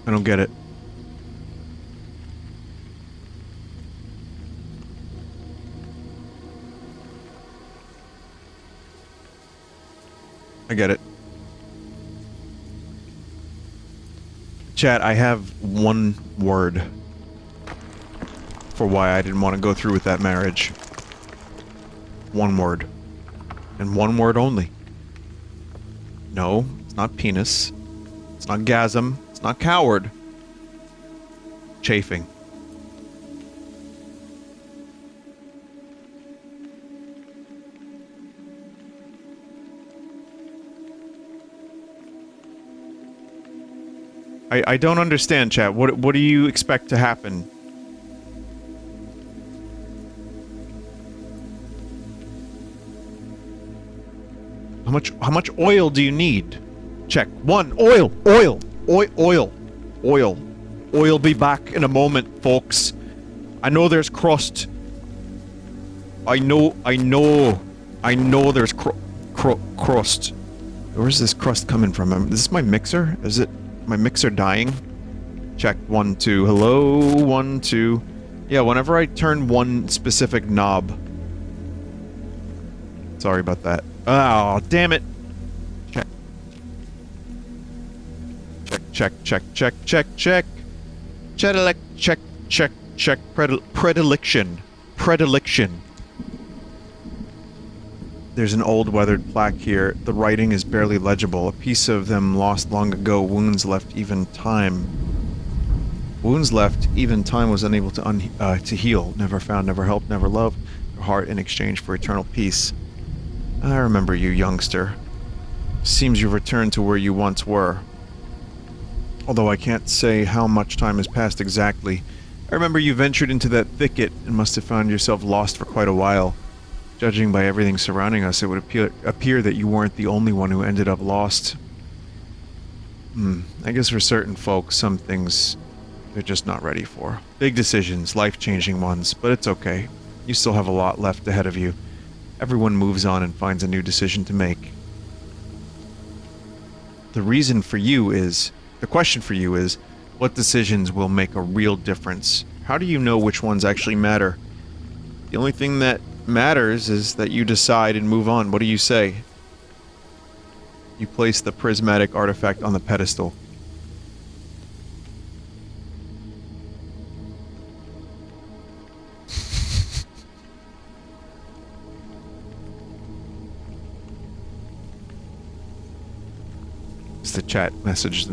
I don't get it. I get it. Chat, I have one word for why I didn't want to go through with that marriage. One word. And one word only. No, it's not penis. It's not gasm. It's not coward. Chafing. I don't understand, chat. What do you expect to happen? How much oil do you need? Check. 1. Oil. Oil. Oil. Oil. Oil be back in a moment, folks. I know there's crust. I know there's crust. Where's this crust coming from? Is this my mixer? Is it my mixer dying? Check. 1, 2. Hello? 1, 2. Yeah, whenever I turn one specific knob. Sorry about that. Oh, damn it. Check. Check. Check. Predilection. There's an old weathered plaque here. The writing is barely legible. A piece of them lost long ago. Wounds left even time. Was unable to heal. Never found, never helped, never loved. Your heart in exchange for eternal peace. I remember you, youngster. Seems you've returned to where you once were. Although I can't say how much time has passed exactly. I remember you ventured into that thicket and must have found yourself lost for quite a while. Judging by everything surrounding us, it would appear that you weren't the only one who ended up lost. I guess for certain folks, some things they're just not ready for. Big decisions, life-changing ones, but it's okay. You still have a lot left ahead of you. Everyone moves on and finds a new decision to make. The question for you is, what decisions will make a real difference? How do you know which ones actually matter? The only thing that matters is that you decide and move on. What do you say? You place the prismatic artifact on the pedestal. It's the chat message.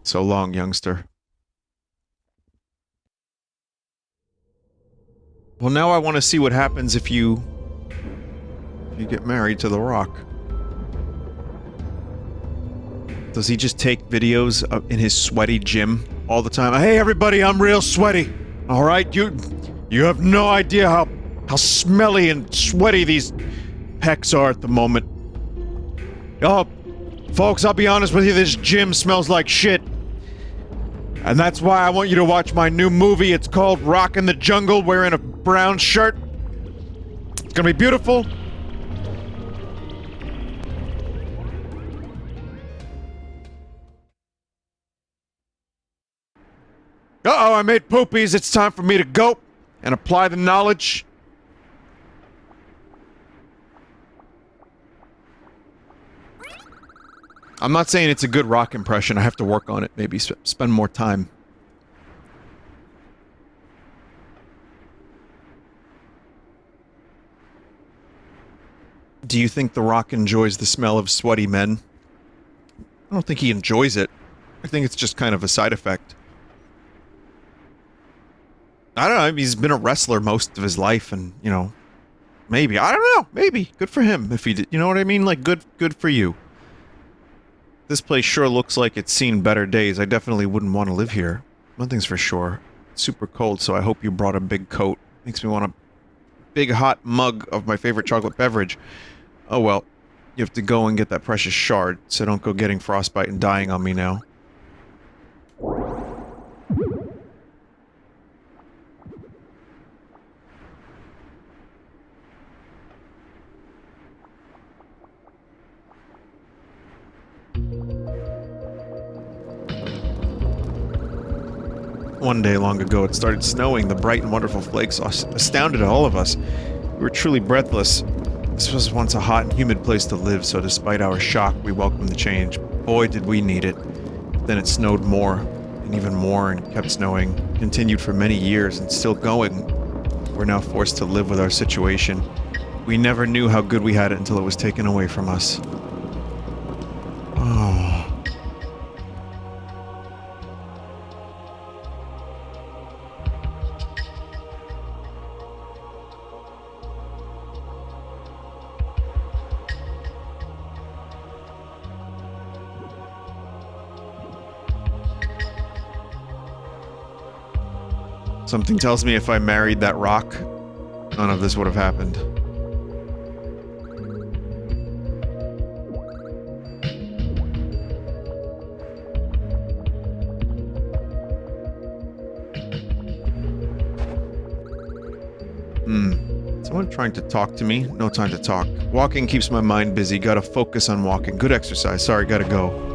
So long, youngster. Well, now I want to see what happens if you get married to the Rock. Does he just take videos in his sweaty gym all the time? Hey, everybody, I'm real sweaty. All right, you have no idea how smelly and sweaty these pecs are at the moment. Oh, folks, I'll be honest with you, this gym smells like shit. And that's why I want you to watch my new movie. It's called Rockin' the Jungle, wearing a brown shirt. It's gonna be beautiful. Uh-oh, I made poopies. It's time for me to go and apply the knowledge. I'm not saying it's a good rock impression. I have to work on it. Maybe spend more time. Do you think the Rock enjoys the smell of sweaty men? I don't think he enjoys it. I think it's just kind of a side effect. I don't know, I mean, he's been a wrestler most of his life and, you know, maybe, I don't know, maybe. Good for him if he did, you know what I mean? Like, good for you. This place sure looks like it's seen better days. I definitely wouldn't want to live here. One thing's for sure. It's super cold, so I hope you brought a big coat. Makes me want a big hot mug of my favorite chocolate beverage. Oh well, you have to go and get that precious shard, so don't go getting frostbite and dying on me now. One day long ago, it started snowing. The bright and wonderful flakes astounded all of us. We were truly breathless. This was once a hot and humid place to live, so despite our shock, we welcomed the change. Boy, did we need it. Then it snowed more, and even more, and kept snowing. Continued for many years, and still going. We're now forced to live with our situation. We never knew how good we had it until it was taken away from us. Oh. Something tells me if I married that rock, none of this would have happened. Someone trying to talk to me? No time to talk. Walking keeps my mind busy. Gotta focus on walking. Good exercise. Sorry, gotta go.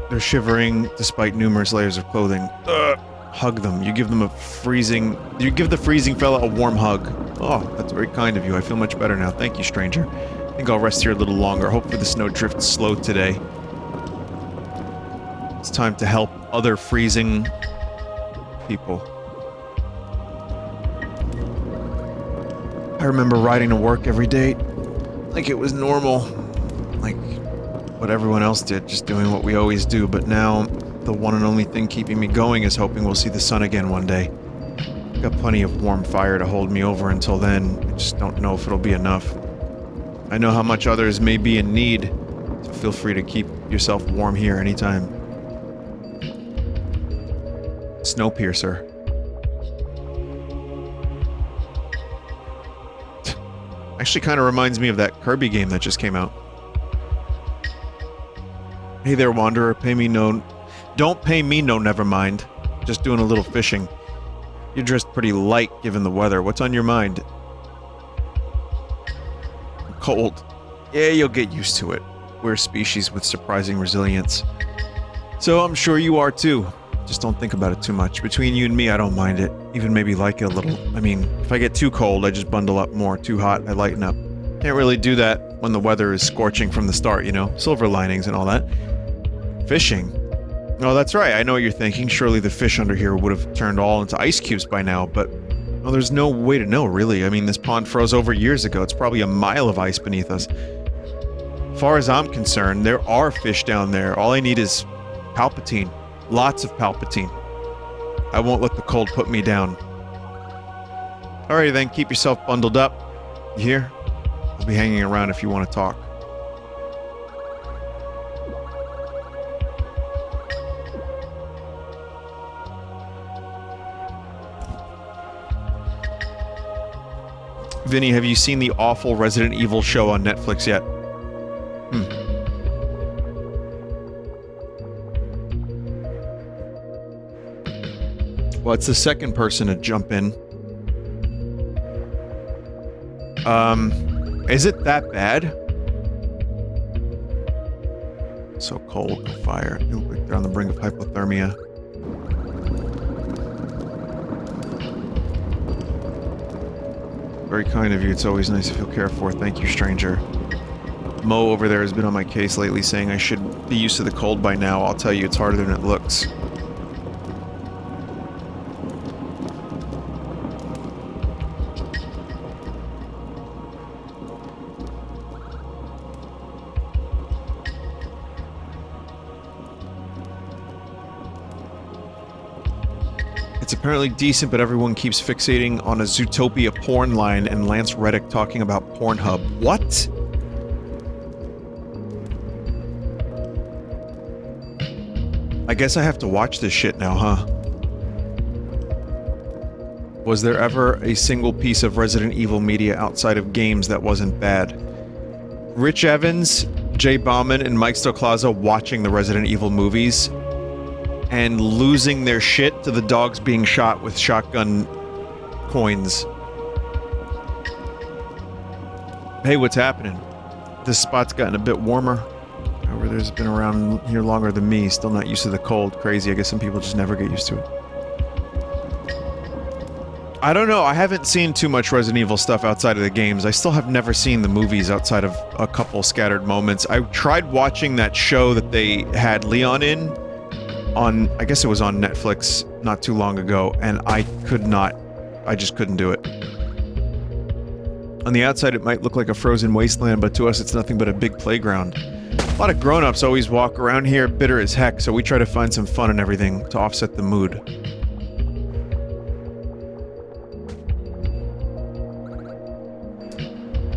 They're shivering despite numerous layers of clothing. Hug them. You give the freezing fella a warm hug. Oh, that's very kind of you. I feel much better now. Thank you, stranger. I think I'll rest here a little longer. Hopefully the snow drifts slow today. It's time to help other freezing people. I remember riding to work every day like it was normal. Like what everyone else did, just doing what we always do. But now, the one and only thing keeping me going is hoping we'll see the sun again one day. I've got plenty of warm fire to hold me over until then. I just don't know if it'll be enough. I know how much others may be in need, so feel free to keep yourself warm here anytime. Snowpiercer. Actually kind of reminds me of that Kirby game that just came out. Hey there, Wanderer. Don't pay me no never mind. Just doing a little fishing. You're dressed pretty light given the weather. What's on your mind? Cold. Yeah, you'll get used to it. We're a species with surprising resilience. So I'm sure you are too. Just don't think about it too much. Between you and me, I don't mind it. Even maybe like it a little. I mean, if I get too cold, I just bundle up more. Too hot, I lighten up. Can't really do that when the weather is scorching from the start, you know? Silver linings and all that. Fishing. Oh, that's right. I know what you're thinking. Surely the fish under here would have turned all into ice cubes by now, but... well, there's no way to know, really. I mean, this pond froze over years ago. It's probably a mile of ice beneath us. As far as I'm concerned, there are fish down there. All I need is Palpatine. Lots of Palpatine. I won't let the cold put me down. Alrighty then, keep yourself bundled up. You hear? I'll be hanging around if you want to talk. Vinny, have you seen the awful Resident Evil show on Netflix yet? Well, it's the second person to jump in. Is it that bad? So cold, no fire. You look like they're on the brink of hypothermia. Very kind of you. It's always nice to feel cared for. Thank you, stranger. Mo over there has been on my case lately, saying I should be used to the cold by now. I'll tell you, it's harder than it looks. It's apparently decent, but everyone keeps fixating on a Zootopia porn line and Lance Reddick talking about Pornhub. What? I guess I have to watch this shit now, huh? Was there ever a single piece of Resident Evil media outside of games that wasn't bad? Rich Evans, Jay Bauman, and Mike Stoklasa watching the Resident Evil movies and losing their shit to the dogs being shot with shotgun coins. Hey, what's happening? This spot's gotten a bit warmer. However, there's been around here longer than me, still not used to the cold. Crazy, I guess some people just never get used to it. I don't know, I haven't seen too much Resident Evil stuff outside of the games. I still have never seen the movies outside of a couple scattered moments. I tried watching that show that they had Leon in on, I guess it was on Netflix not too long ago, and I just couldn't do it. On the outside it might look like a frozen wasteland, but to us it's nothing but a big playground. A lot of grown-ups always walk around here bitter as heck, so we try to find some fun and everything to offset the mood.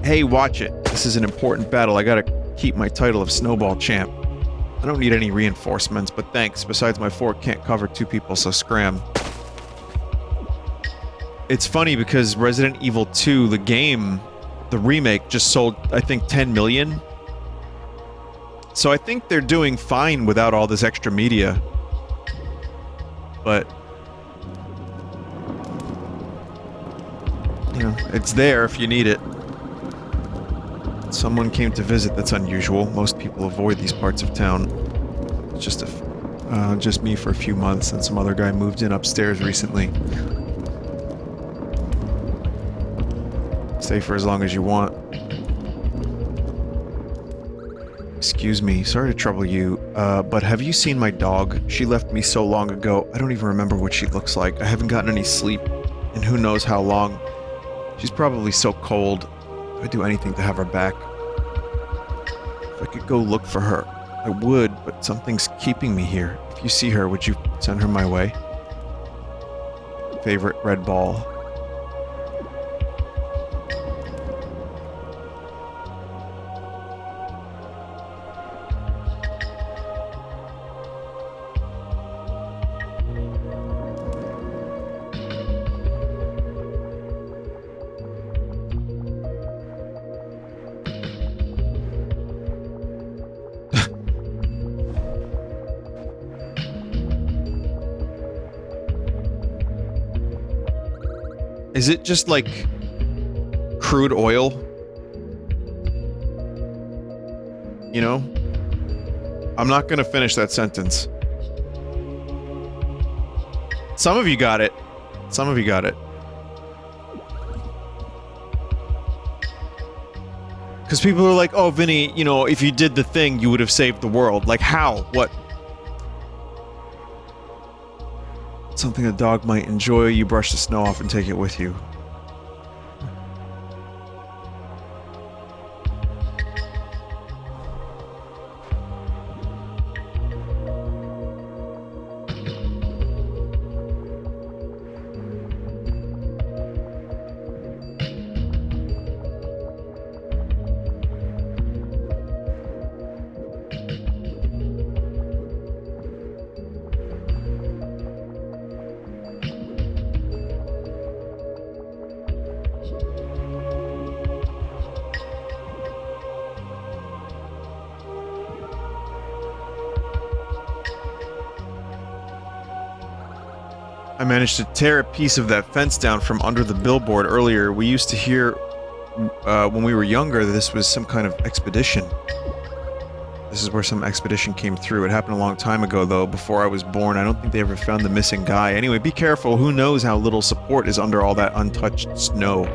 Hey, watch it. This is an important battle. I gotta keep my title of Snowball Champ. I don't need any reinforcements, but thanks. Besides, my fort can't cover 2 people, so scram. It's funny because Resident Evil 2, the game, the remake, just sold, I think, 10 million. So I think they're doing fine without all this extra media. But, you know, it's there if you need it. Someone came to visit. That's unusual. Most people avoid these parts of town. It's just me for a few months, and some other guy moved in upstairs recently. Stay for as long as you want. Excuse me, sorry to trouble you, but have you seen my dog? She left me so long ago, I don't even remember what she looks like. I haven't gotten any sleep, and who knows how long. She's probably so cold. I'd do anything to have her back. If I could go look for her, I would, but something's keeping me here. If you see her, would you send her my way? Favorite red ball. Is it just like crude oil? You know? I'm not gonna finish that sentence. Some of you got it. Some of you got it. Because people are like, oh, Vinny, you know, if you did the thing, you would have saved the world. Like, how? What? Something a dog might enjoy, you brush the snow off and take it with you. I managed to tear a piece of that fence down from under the billboard earlier. We used to hear, when we were younger, that this was some kind of expedition. This is where some expedition came through. It happened a long time ago, though, before I was born. I don't think they ever found the missing guy. Anyway, be careful. Who knows how little support is under all that untouched snow.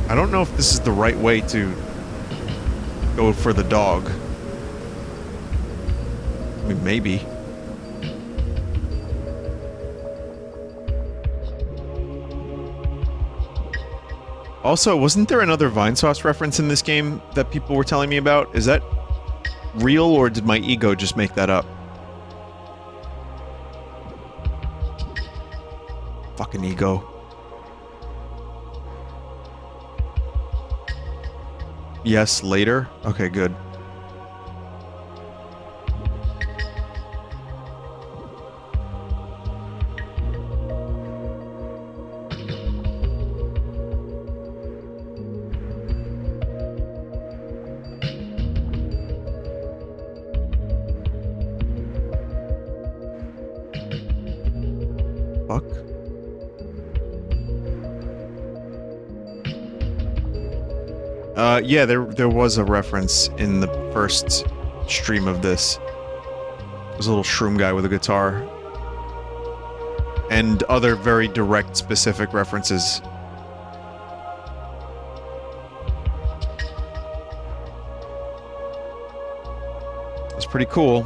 I don't know if this is the right way to go for the dog. I mean, maybe. Also, wasn't there another Vinesauce reference in this game that people were telling me about? Is that real, or did my ego just make that up? Fucking ego. Yes, later? Okay, good. Fuck. Yeah, there was a reference in the first stream of this. There's a little shroom guy with a guitar. And other very direct, specific references. It's pretty cool.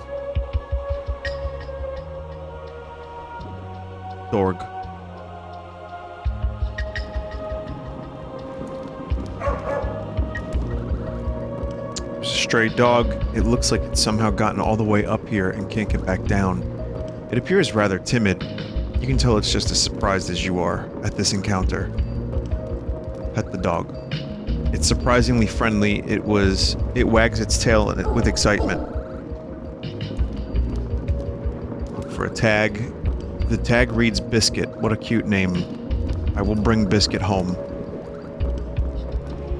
Dorg. stray dog. It looks like it's somehow gotten all the way up here and can't get back down. It appears rather timid. You can tell it's just as surprised as you are at this encounter. Pet the dog. It's surprisingly friendly. It wags its tail with excitement. Look for a tag. The tag reads Biscuit. What a cute name. I will bring Biscuit home.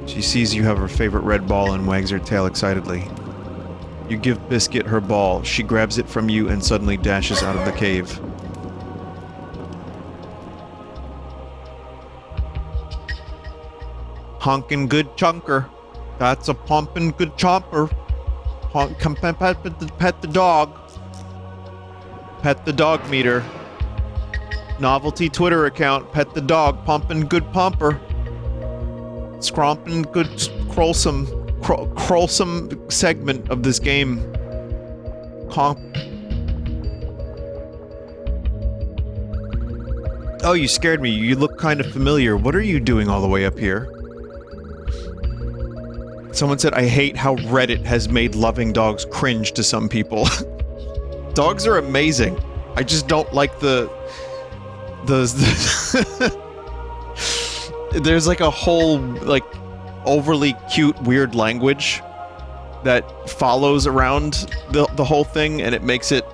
She sees you have her favorite red ball and wags her tail excitedly. You give Biscuit her ball. She grabs it from you and suddenly dashes out of the cave. Honkin' good chunker. That's a pumpin' good chomper. Come pet the dog. Pet the dog meter. Novelty Twitter account. Pet the dog. Pumpin' good pumper. Scrompin' good crowsome segment of this game. Oh, you scared me. You look kind of familiar. What are you doing all the way up here? Someone said, I hate how Reddit has made loving dogs cringe to some people. Dogs are amazing. I just don't like the there's like a whole, like, overly cute, weird language that follows around the whole thing, and it makes it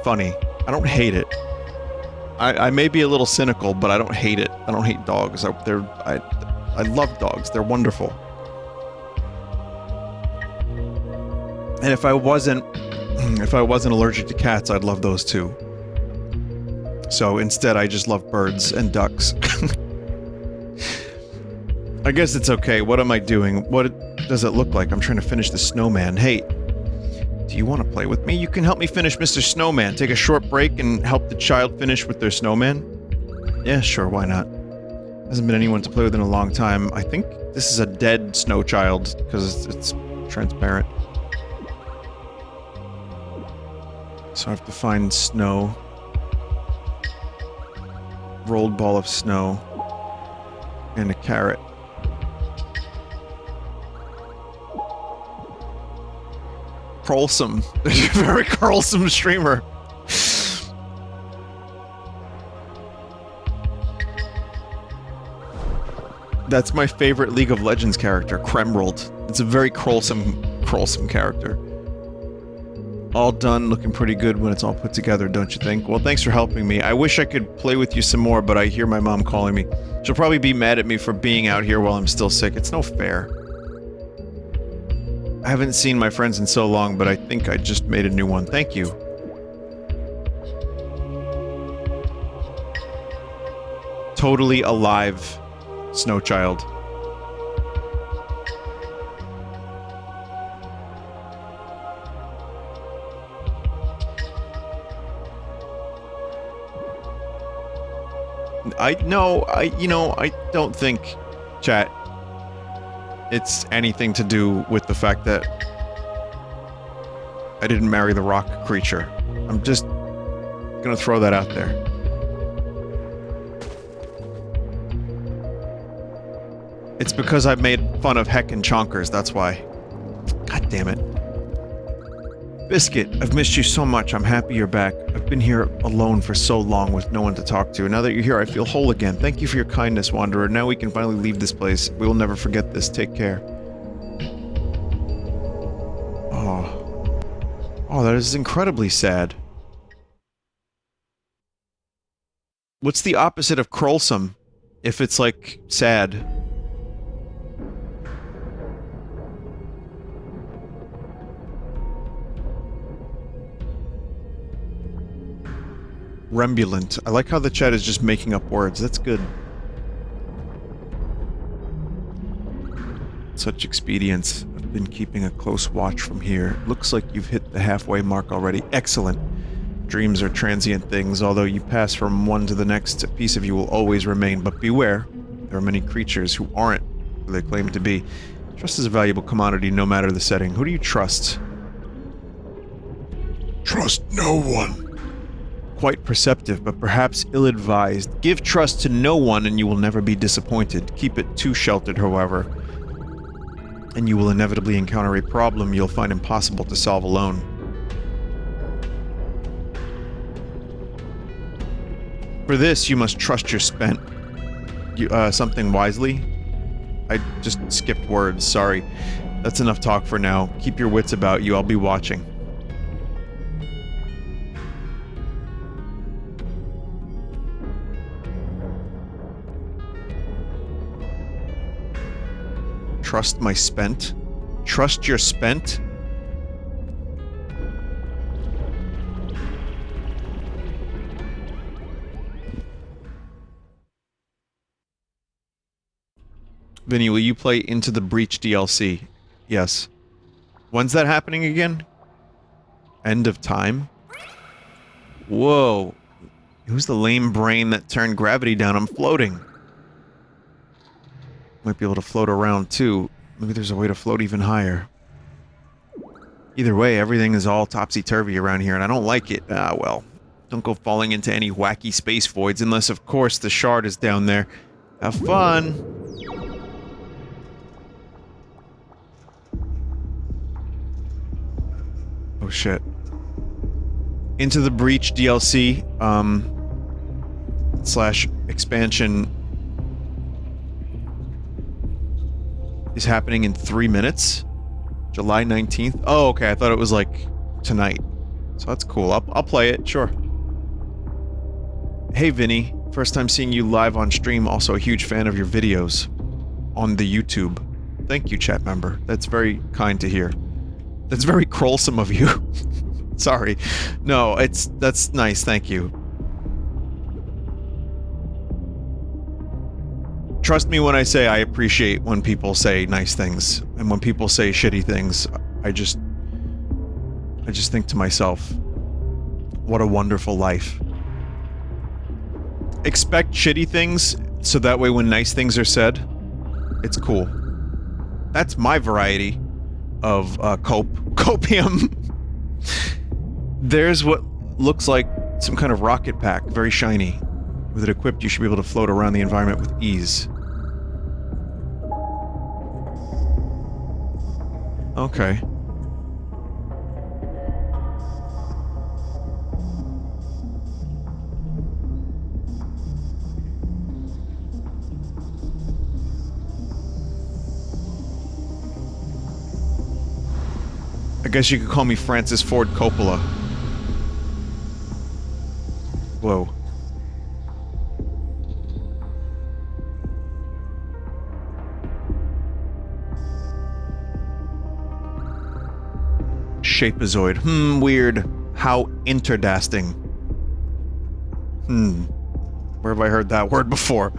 funny. I don't hate it. I may be a little cynical, but I don't hate it. I don't hate dogs. I love dogs. They're wonderful. And if I wasn't allergic to cats, I'd love those too. So instead, I just love birds and ducks. I guess it's okay. What am I doing? What does it look like? I'm trying to finish the snowman. Hey, do you want to play with me? You can help me finish Mr. Snowman. Take a short break and help the child finish with their snowman? Yeah, sure, why not? Hasn't been anyone to play with in a long time. I think this is a dead snow child, because it's transparent. So I have to find snow. Rolled ball of snow. And a carrot. Quarrelsome. Very quarrelsome streamer. That's my favorite League of Legends character, Kremrold. It's a very quarrelsome character. All done, looking pretty good when it's all put together, don't you think? Well, thanks for helping me. I wish I could play with you some more, but I hear my mom calling me. She'll probably be mad at me for being out here while I'm still sick. It's no fair. I haven't seen my friends in so long, but I think I just made a new one. Thank you. Totally alive, Snow Child. I don't think, chat, it's anything to do with the fact that I didn't marry the rock creature. I'm just gonna throw that out there. It's because I made fun of heckin' chonkers, that's why. God damn it. Biscuit, I've missed you so much. I'm happy you're back. I've been here alone for so long with no one to talk to. Now that you're here, I feel whole again. Thank you for your kindness, Wanderer. Now we can finally leave this place. We will never forget this. Take care. Oh, that is incredibly sad. What's the opposite of quarrelsome, if it's, like, sad? Rembulant. I like how the chat is just making up words. That's good. Such expedience. I've been keeping a close watch from here. Looks like you've hit the halfway mark already. Excellent. Dreams are transient things. Although you pass from one to the next, a piece of you will always remain. But beware. There are many creatures who aren't who they claim to be. Trust is a valuable commodity no matter the setting. Who do you trust? Trust no one. Quite perceptive, but perhaps ill-advised. Give trust to no one and you will never be disappointed. Keep it too sheltered, however. and you will inevitably encounter a problem you'll find impossible to solve alone. For this, you must trust your spent something wisely. I just skipped words, sorry. That's enough talk for now. Keep your wits about you, I'll be watching. Trust my spent? Trust your spent? Vinny, will you play Into the Breach DLC? Yes. When's that happening again? End of time? Whoa. Who's the lame brain that turned gravity down? I'm floating. Might be able to float around too. Maybe there's a way to float even higher. Either way, everything is all topsy-turvy around here and I don't like it. Ah, well. Don't go falling into any wacky space voids unless, of course, the shard is down there. Have fun! Oh shit. Into the Breach DLC, / expansion is happening in 3 minutes? July 19th? Oh, okay, I thought it was like tonight. So that's cool. I'll play it, sure. Hey Vinny, first time seeing you live on stream, also a huge fan of your videos on the YouTube. Thank you, chat member. That's very kind to hear. That's very quarrelsome of you. Sorry. No, that's nice, thank you. Trust me when I say I appreciate when people say nice things, and when people say shitty things, I just think to myself, what a wonderful life. Expect shitty things, so that way when nice things are said, it's cool. That's my variety of copium. There's what looks like some kind of rocket pack, very shiny. With it equipped, you should be able to float around the environment with ease. Okay. I guess you could call me Francis Ford Coppola. Whoa. Shapeazoid. Weird. How interdasting. Where have I heard that word before?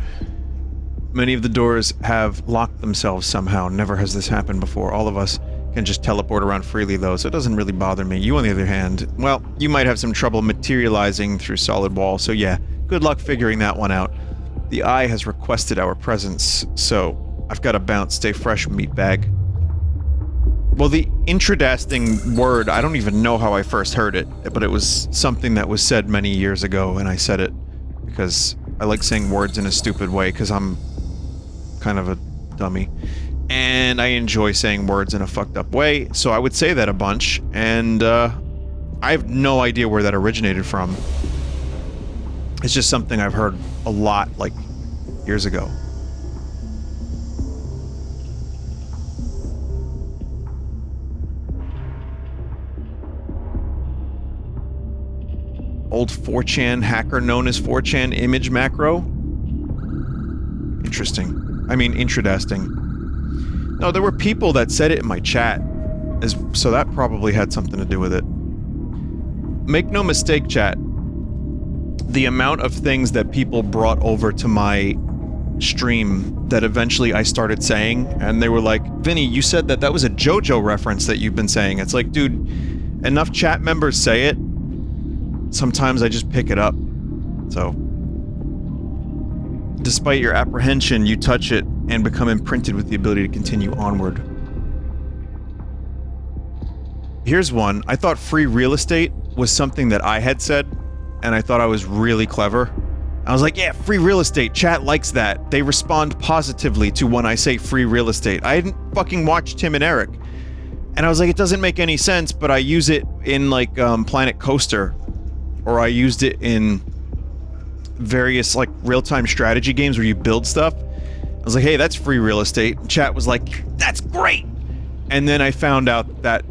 Many of the doors have locked themselves somehow. Never has this happened before. All of us can just teleport around freely though, so it doesn't really bother me. You, on the other hand, well, you might have some trouble materializing through solid walls, so yeah, good luck figuring that one out. The Eye has requested our presence, so I've got to bounce. Stay fresh, meatbag. Well, the intradasting word, I don't even know how I first heard it, but it was something that was said many years ago, and I said it because I like saying words in a stupid way, because I'm kind of a dummy. And I enjoy saying words in a fucked up way, so I would say that a bunch, and I have no idea where that originated from. It's just something I've heard a lot, like, years ago. Old 4chan hacker known as 4chan image macro? Interesting. I mean, intradasting. No, there were people that said it in my chat, so that probably had something to do with it. Make no mistake, chat. The amount of things that people brought over to my stream that eventually I started saying, and they were like, Vinny, you said that was a JoJo reference that you've been saying. It's like, dude, enough chat members say it, sometimes I just pick it up. So, despite your apprehension, you touch it and become imprinted with the ability to continue onward. Here's one. I thought free real estate was something that I had said, and I thought I was really clever. I was like, yeah, free real estate. Chat likes that. They respond positively to when I say free real estate. I hadn't fucking watched Tim and Eric. And I was like, it doesn't make any sense, but I use it in like Planet Coaster. Or I used it in various like real-time strategy games where you build stuff. I was like, hey, that's free real estate. And chat was like, that's great. And then I found out that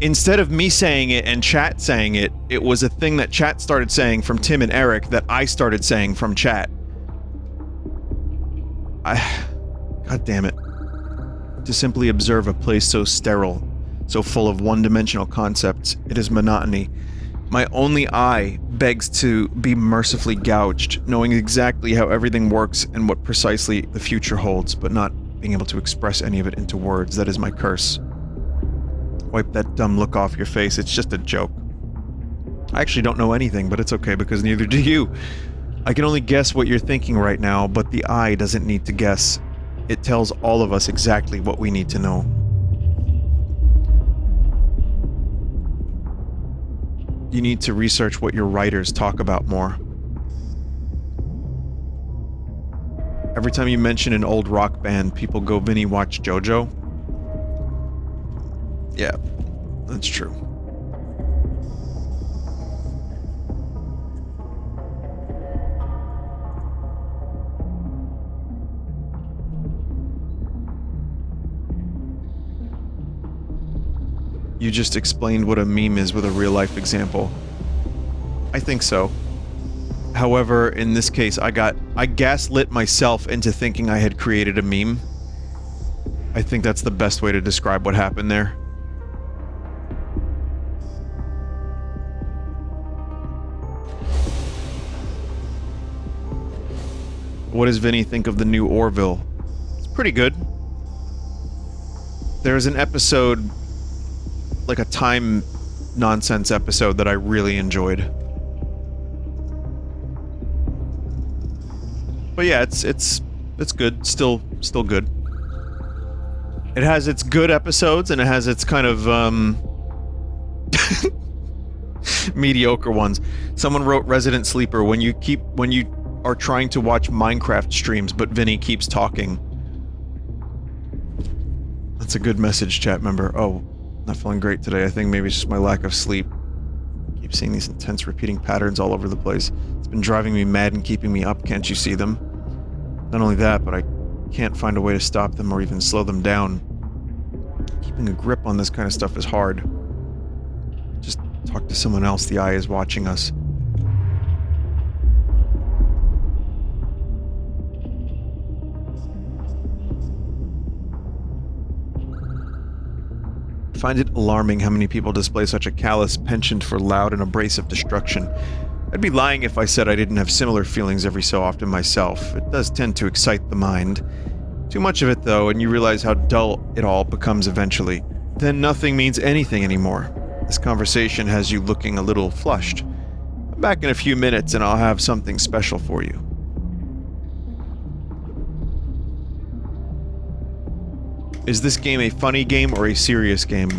instead of me saying it and chat saying it, it was a thing that chat started saying from Tim and Eric that I started saying from chat. God damn it. To simply observe a place so sterile, so full of one-dimensional concepts, it is monotony. My only eye begs to be mercifully gouged, knowing exactly how everything works and what precisely the future holds, but not being able to express any of it into words. That is my curse. Wipe that dumb look off your face, it's just a joke. I actually don't know anything, but it's okay because neither do you. I can only guess what you're thinking right now, but the eye doesn't need to guess. It tells all of us exactly what we need to know. You need to research what your writers talk about more. Every time you mention an old rock band, people go, Vinny, watch JoJo? Yeah, that's true. You just explained what a meme is with a real-life example. I think so. However, in this case, I gaslit myself into thinking I had created a meme. I think that's the best way to describe what happened there. What does Vinny think of the new Orville? It's pretty good. There's an episode, like a time nonsense episode that I really enjoyed. But yeah, it's good. Still good. It has its good episodes and it has its kind of mediocre ones. Someone wrote Resident Sleeper when you are trying to watch Minecraft streams, but Vinny keeps talking. That's a good message, chat member. Oh, not feeling great today. I think maybe it's just my lack of sleep. Keep seeing these intense repeating patterns all over the place. It's been driving me mad and keeping me up. Can't you see them? Not only that, but I can't find a way to stop them or even slow them down. Keeping a grip on this kind of stuff is hard. Just talk to someone else. The eye is watching us. I find it alarming how many people display such a callous penchant for loud and abrasive destruction. I'd be lying if I said I didn't have similar feelings every so often myself. It does tend to excite the mind. Too much of it, though, and you realize how dull it all becomes eventually. Then nothing means anything anymore. This conversation has you looking a little flushed. I'm back in a few minutes and I'll have something special for you. Is this game a funny game or a serious game?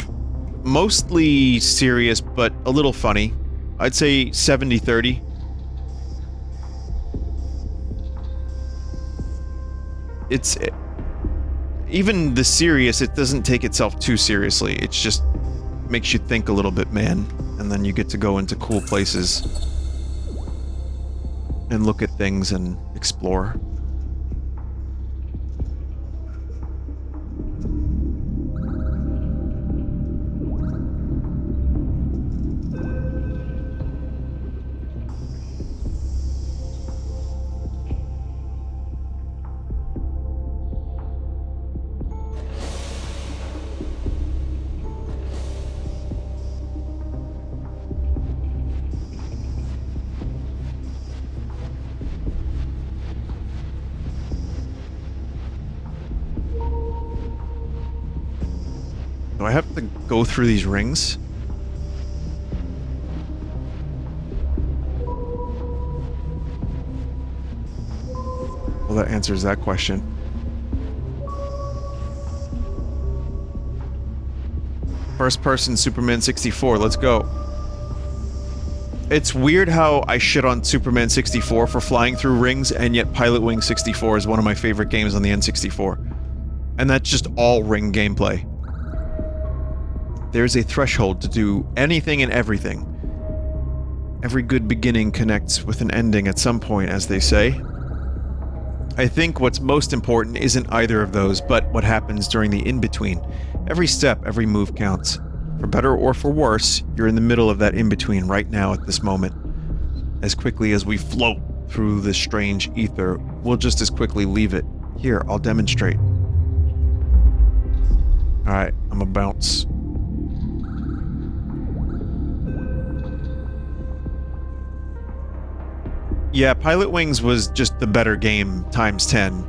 Mostly serious, but a little funny. I'd say 70-30. Even the serious, it doesn't take itself too seriously. It just makes you think a little bit, man. And then you get to go into cool places and look at things and explore. Do I have to go through these rings? Well, that answers that question. First person Superman 64, let's go. It's weird how I shit on Superman 64 for flying through rings, and yet Pilot Wing 64 is one of my favorite games on the N64. And that's just all ring gameplay. There's a threshold to do anything and everything. Every good beginning connects with an ending at some point, as they say. I think what's most important isn't either of those, but what happens during the in-between. Every step, every move counts. For better or for worse, you're in the middle of that in-between right now at this moment. As quickly as we float through this strange ether, we'll just as quickly leave it. Here, I'll demonstrate. Alright, I'm gonna bounce. Yeah, Pilot Wings was just the better game times 10.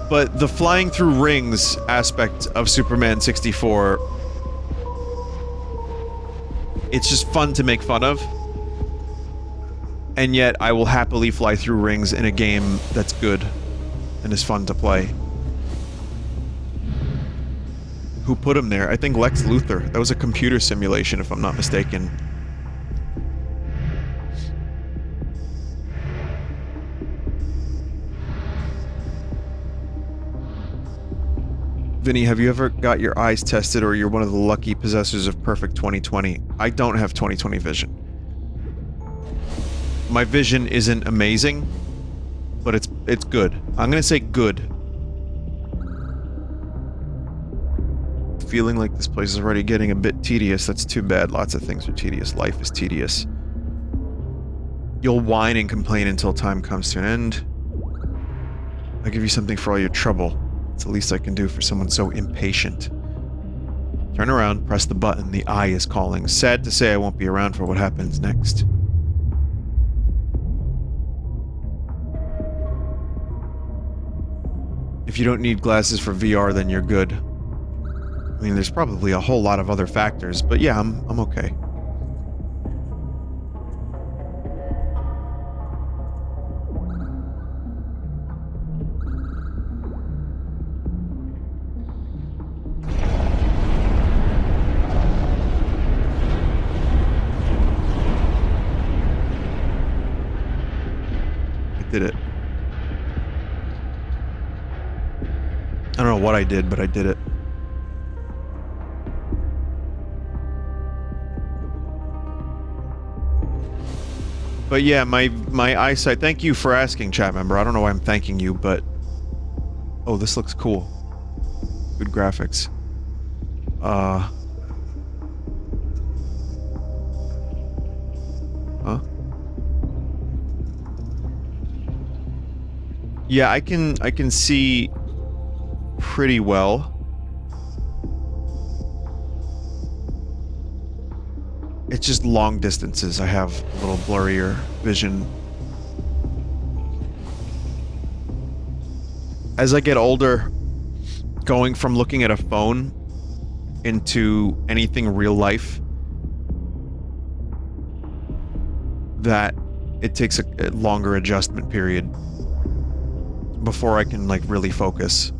But the flying through rings aspect of Superman 64, it's just fun to make fun of. And yet, I will happily fly through rings in a game that's good and is fun to play. Who put him there? I think Lex Luthor. That was a computer simulation, if I'm not mistaken. Vinny, have you ever got your eyes tested, or you're one of the lucky possessors of perfect 20/20? I don't have 20/20 vision. My vision isn't amazing, but it's good. I'm gonna say good. Feeling like this place is already getting a bit tedious. That's too bad. Lots of things are tedious. Life is tedious. You'll whine and complain until time comes to an end. I'll give you something for all your trouble. It's the least I can do for someone so impatient. Turn around, press the button. The eye is calling. Sad to say I won't be around for what happens next. If you don't need glasses for VR, then you're good. I mean, there's probably a whole lot of other factors, but yeah, I'm okay. Did it. I don't know what I did, but I did it. But yeah, my eyesight, thank you for asking, chat member. I don't know why I'm thanking you, but... Oh, this looks cool. Good graphics. Huh? Yeah, I can see pretty well. It's just long distances. I have a little blurrier vision. As I get older, going from looking at a phone into anything real life, that it takes a longer adjustment period before I can, like, really focus.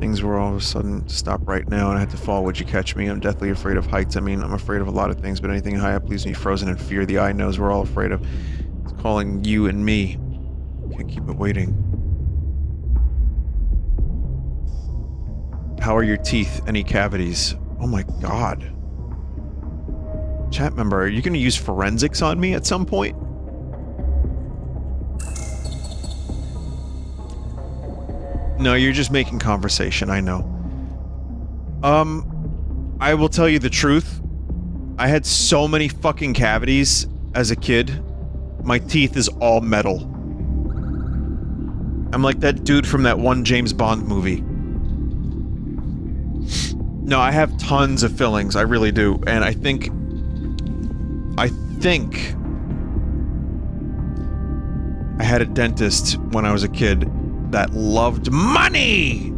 Things were all of a sudden to stop right now, and I had to fall. Would you catch me? I'm deathly afraid of heights. I mean, I'm afraid of a lot of things, but anything high up leaves me frozen in fear. The eye knows we're all afraid of. It's calling you and me. Can't keep it waiting. How are your teeth? Any cavities? Oh my god. Chat member, are you gonna use forensics on me at some point? No, you're just making conversation, I know. I will tell you the truth. I had so many fucking cavities as a kid. My teeth is all metal. I'm like that dude from that one James Bond movie. No, I have tons of fillings, I really do, and I think I had a dentist when I was a kid that loved money!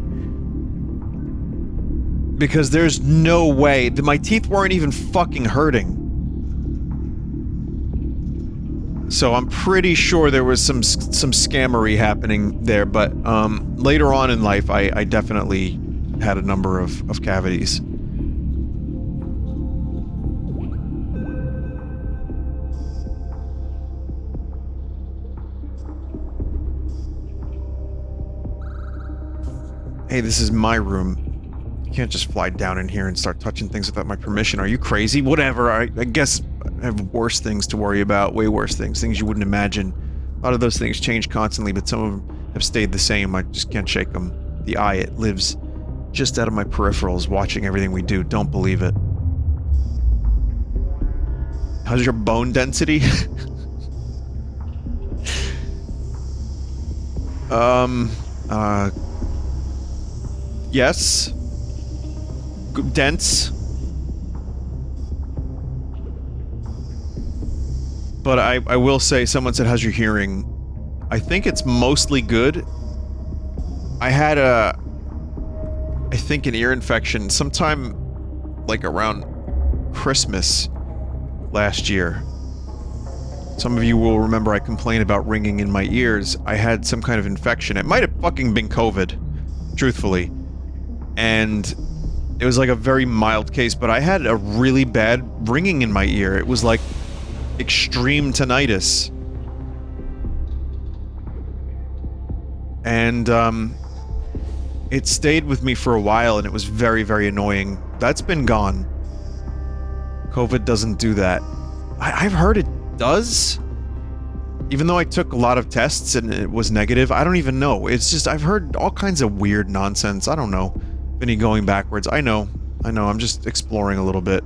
Because there's no way that my teeth weren't even fucking hurting. So I'm pretty sure there was some scammery happening there, but later on in life I definitely had a number of cavities. Hey, this is my room. You can't just fly down in here and start touching things without my permission. Are you crazy? Whatever. I guess I have worse things to worry about. Way worse things. Things you wouldn't imagine. A lot of those things change constantly, but some of them have stayed the same. I just can't shake them. The eye, it lives just out of my peripherals, watching everything we do. Don't believe it. How's your bone density? Yes. Dense. But I will say, someone said, how's your hearing? I think it's mostly good. I had I think an ear infection sometime like around Christmas last year. Some of you will remember I complained about ringing in my ears. I had some kind of infection. It might have fucking been COVID, truthfully. And it was like a very mild case, but I had a really bad ringing in my ear. It was like extreme tinnitus. And, it stayed with me for a while, and it was very, very annoying. That's been gone. COVID doesn't do that. I've heard it does. Even though I took a lot of tests and it was negative, I don't even know. It's just, I've heard all kinds of weird nonsense. I don't know. Vinny going backwards. I know. I'm just exploring a little bit.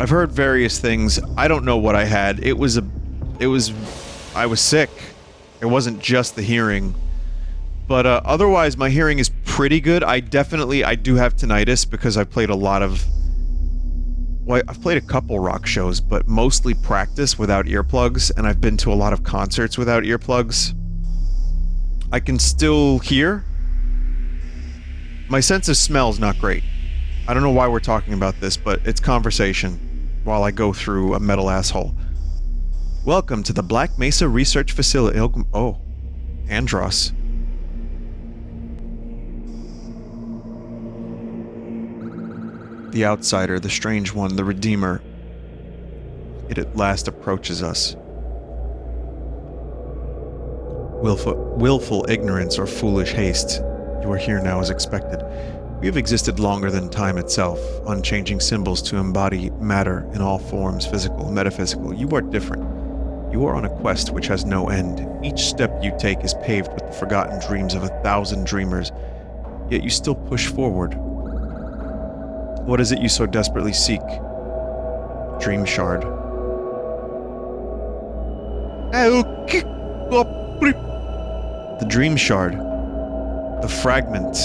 I've heard various things. I don't know what I had. I was sick. It wasn't just the hearing. But otherwise, my hearing is pretty good. I do have tinnitus because I've played a lot of... Well, I've played a couple rock shows, but mostly practice without earplugs, and I've been to a lot of concerts without earplugs. I can still hear. My sense of smell is not great. I don't know why we're talking about this, but it's conversation while I go through a metal asshole. Welcome to the Black Mesa Research Facility. Oh, Andros. The outsider, the strange one, the redeemer. It at last approaches us. Willful ignorance or foolish haste. You are here now as expected. We have existed longer than time itself, unchanging symbols to embody matter in all forms, physical, metaphysical. You are different. You are on a quest which has no end. Each step you take is paved with the forgotten dreams of 1,000 dreamers, yet you still push forward. What is it you so desperately seek? Dream Shard. The Dream Shard. The fragment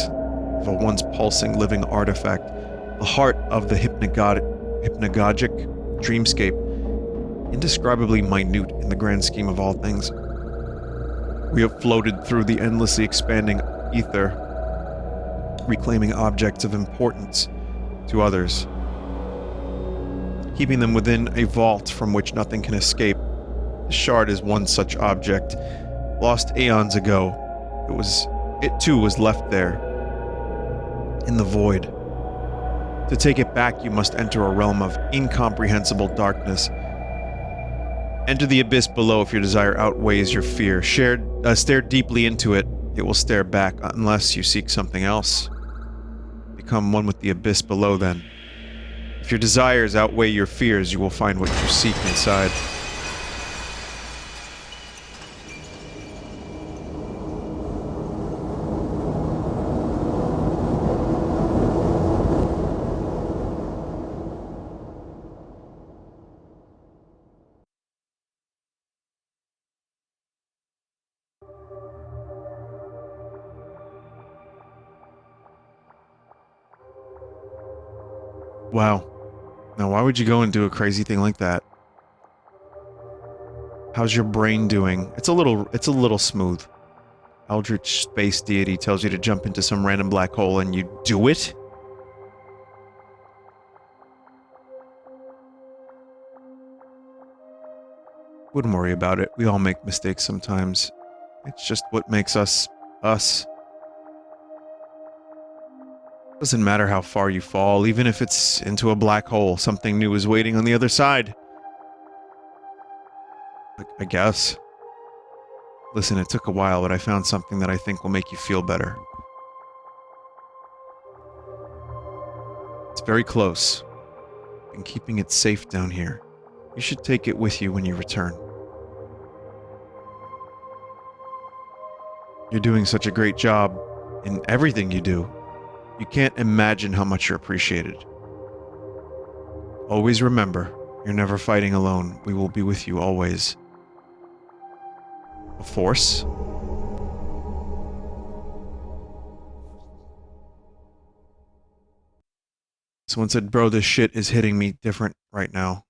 of a once pulsing living artifact. The heart of the hypnagogic dreamscape. Indescribably minute in the grand scheme of all things. We have floated through the endlessly expanding ether, reclaiming objects of importance to others, keeping them within a vault from which nothing can escape. The shard is one such object, lost aeons ago. It too was left there, in the void. To take it back, you must enter a realm of incomprehensible darkness. Enter the abyss below if your desire outweighs your fear. Stare deeply into it. It will stare back unless you seek something else. Become one with the abyss below then. If your desires outweigh your fears, you will find what you seek inside. Wow. Now why would you go and do a crazy thing like that? How's your brain doing? It's a little smooth. Eldritch space deity tells you to jump into some random black hole and you do it? Wouldn't worry about it. We all make mistakes sometimes. It's just what makes us, us. Doesn't matter how far you fall, even if it's into a black hole, something new is waiting on the other side. I guess. Listen, it took a while, but I found something that I think will make you feel better. It's very close. And keeping it safe down here. You should take it with you when you return. You're doing such a great job in everything you do. You can't imagine how much you're appreciated. Always remember, you're never fighting alone. We will be with you always. A force? Someone said, bro, this shit is hitting me different right now.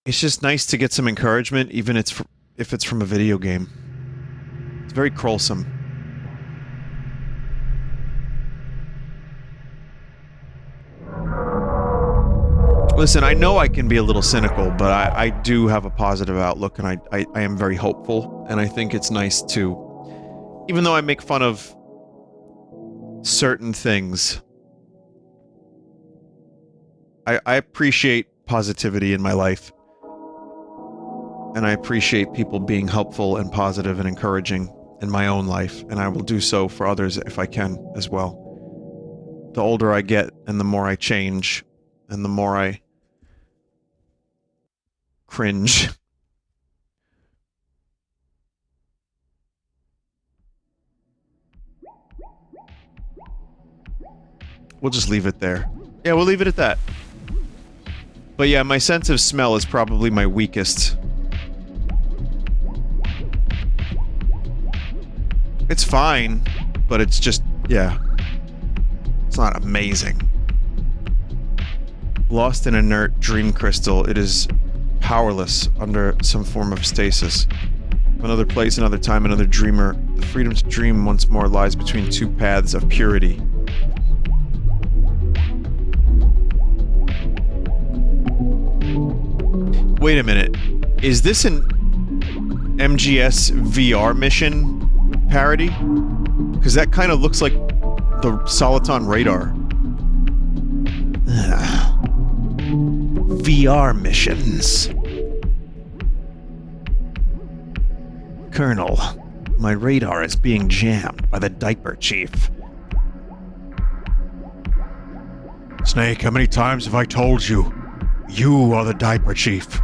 It's just nice to get some encouragement, even if it's from a video game. It's very quarrelsome. Listen, I know I can be a little cynical, but I do have a positive outlook, and I am very hopeful, and I think it's nice to, even though I make fun of certain things, I appreciate positivity in my life, and I appreciate people being helpful and positive and encouraging in my own life, and I will do so for others if I can as well. The older I get, and the more I change, and the more I cringe. We'll just leave it there. Yeah, we'll leave it at that. But yeah, my sense of smell is probably my weakest. It's fine, but it's just, yeah. It's not amazing. Lost in inert dream crystal, it is powerless under some form of stasis. Another place, another time, another dreamer. The freedom to dream once more lies between two paths of purity. Wait a minute. Is this an MGS VR mission parody? Because that kind of looks like the Soliton radar. VR missions. Colonel, my radar is being jammed by the diaper chief. Snake, how many times have I told you? You are the diaper chief.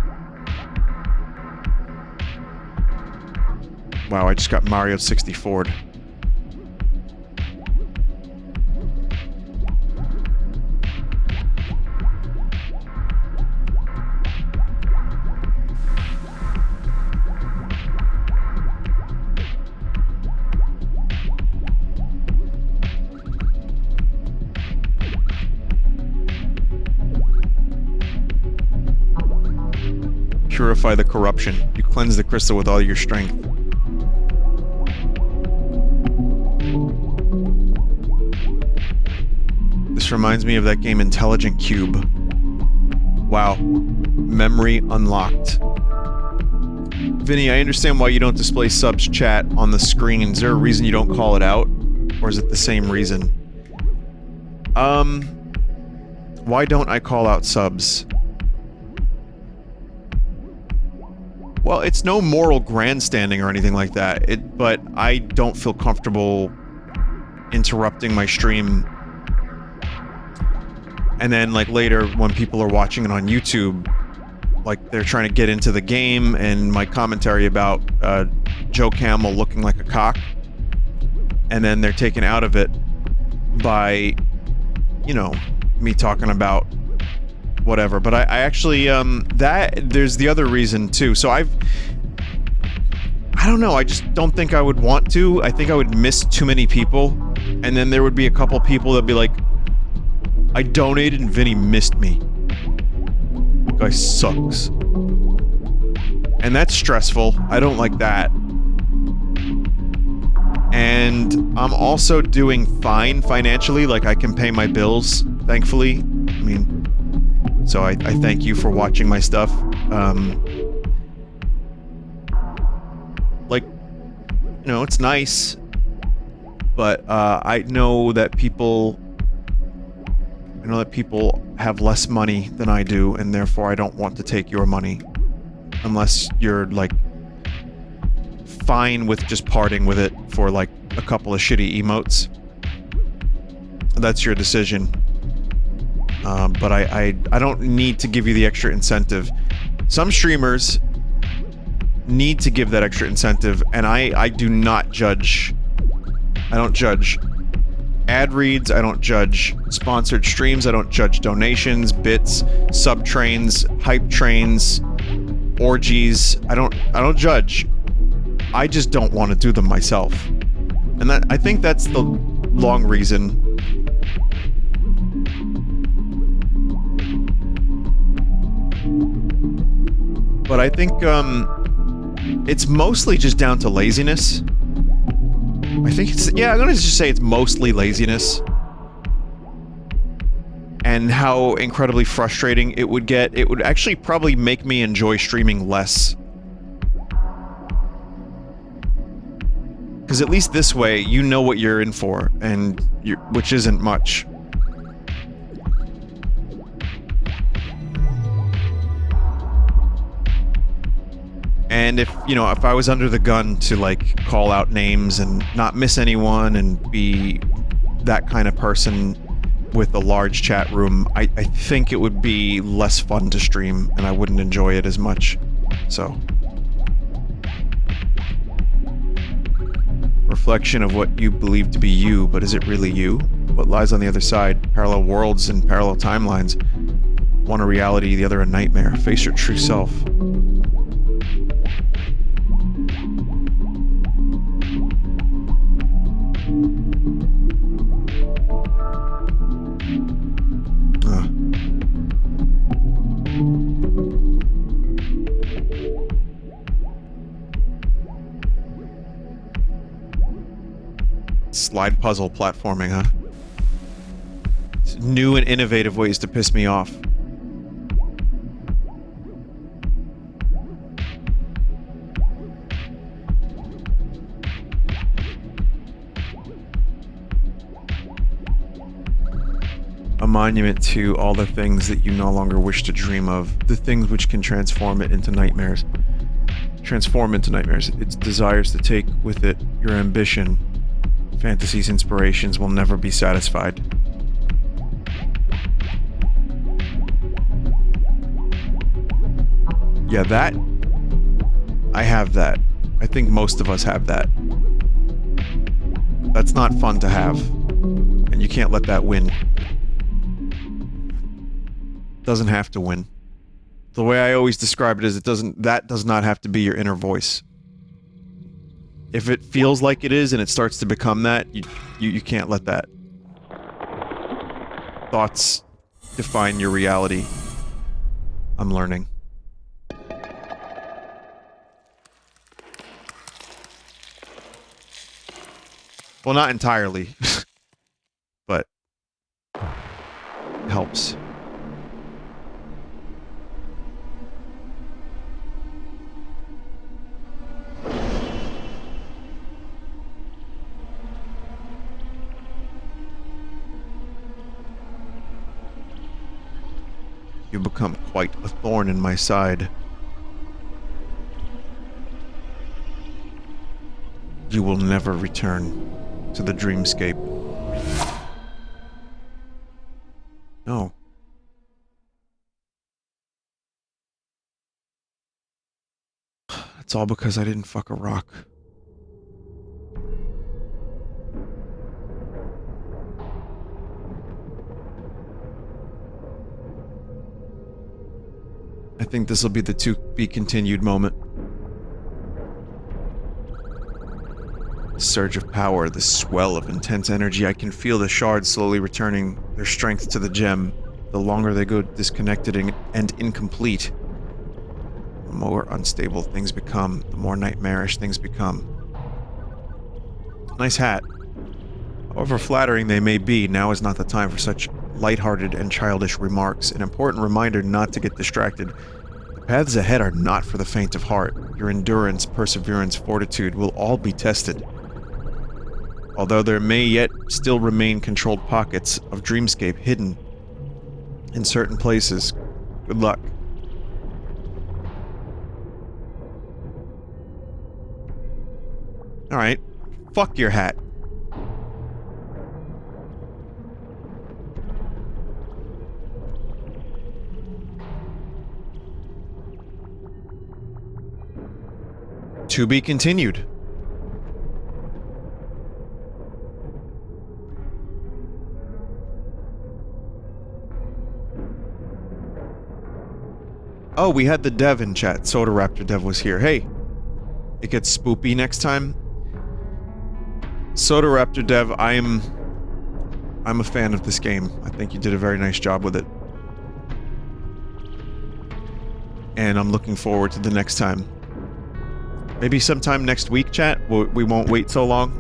Wow, I just got Mario 64'd. Purify the corruption. You cleanse the crystal with all your strength. This reminds me of that game Intelligent Cube. Wow. Memory unlocked. Vinny, I understand why you don't display subs chat on the screen. Is there a reason you don't call it out? Or is it the same reason? Why don't I call out subs? Well, it's no moral grandstanding or anything like that, but I don't feel comfortable interrupting my stream. And then, like, later, when people are watching it on YouTube, like, they're trying to get into the game, and my commentary about Joe Camel looking like a cock, and then they're taken out of it by, you know, me talking about whatever. But I actually, there's the other reason, too. So I don't know, I just don't think I would want to. I think I would miss too many people, and then there would be a couple people that'd be like, I donated and Vinny missed me. Guy sucks. And that's stressful. I don't like that. And I'm also doing fine financially, like I can pay my bills, thankfully. I mean, so I thank you for watching my stuff. Like, you know, it's nice, but I know that people have less money than I do, and therefore I don't want to take your money. Unless you're, like, fine with just parting with it for, like, a couple of shitty emotes. That's your decision. But I don't need to give you the extra incentive. Some streamers need to give that extra incentive, and I do not judge. I don't judge ad reads, I don't judge sponsored streams, I don't judge donations, bits, sub trains, hype trains, orgies. I don't judge. I just don't want to do them myself. And that, I think that's the long reason. But I think it's mostly just down to laziness. I think it's, yeah, I'm gonna just say it's mostly laziness. And how incredibly frustrating it would get. It would actually probably make me enjoy streaming less. Because at least this way, you know what you're in for, and which isn't much. And if I was under the gun to, like, call out names and not miss anyone and be that kind of person with a large chat room, I think it would be less fun to stream, and I wouldn't enjoy it as much. So. Reflection of what you believe to be you, but is it really you? What lies on the other side? Parallel worlds and parallel timelines. One a reality, the other a nightmare. Face your true self. Slide puzzle platforming, huh? It's new and innovative ways to piss me off. A monument to all the things that you no longer wish to dream of. The things which can transform it into nightmares. Transform into nightmares. Its desires to take with it your ambition. Fantasies, inspirations will never be satisfied. Yeah, that... I have that. I think most of us have that. That's not fun to have. And you can't let that win. Doesn't have to win. The way I always describe it is that does not have to be your inner voice. If it feels like it is and it starts to become that, you can't let that. Thoughts define your reality. I'm learning. Well, not entirely. But it helps. You become quite a thorn in my side. You will never return to the dreamscape. No. It's all because I didn't fuck a rock. I think this will be the to be continued moment. The surge of power, the swell of intense energy. I can feel the shards slowly returning their strength to the gem. The longer they go disconnected and incomplete, the more unstable things become, the more nightmarish things become. Nice hat. However flattering they may be, now is not the time for such lighthearted and childish remarks. An important reminder not to get distracted. The paths ahead are not for the faint of heart. Your endurance, perseverance, fortitude will all be tested. although there may yet still remain controlled pockets of dreamscape hidden in certain places. Good luck. Alright. Fuck your hat. To be continued. Oh, we had the dev in chat. Soda Raptor dev was here. Hey, it gets spoopy next time. Soda Raptor dev, I'm a fan of this game. I think you did a very nice job with it. And I'm looking forward to the next time. Maybe sometime next week, chat? We won't wait so long.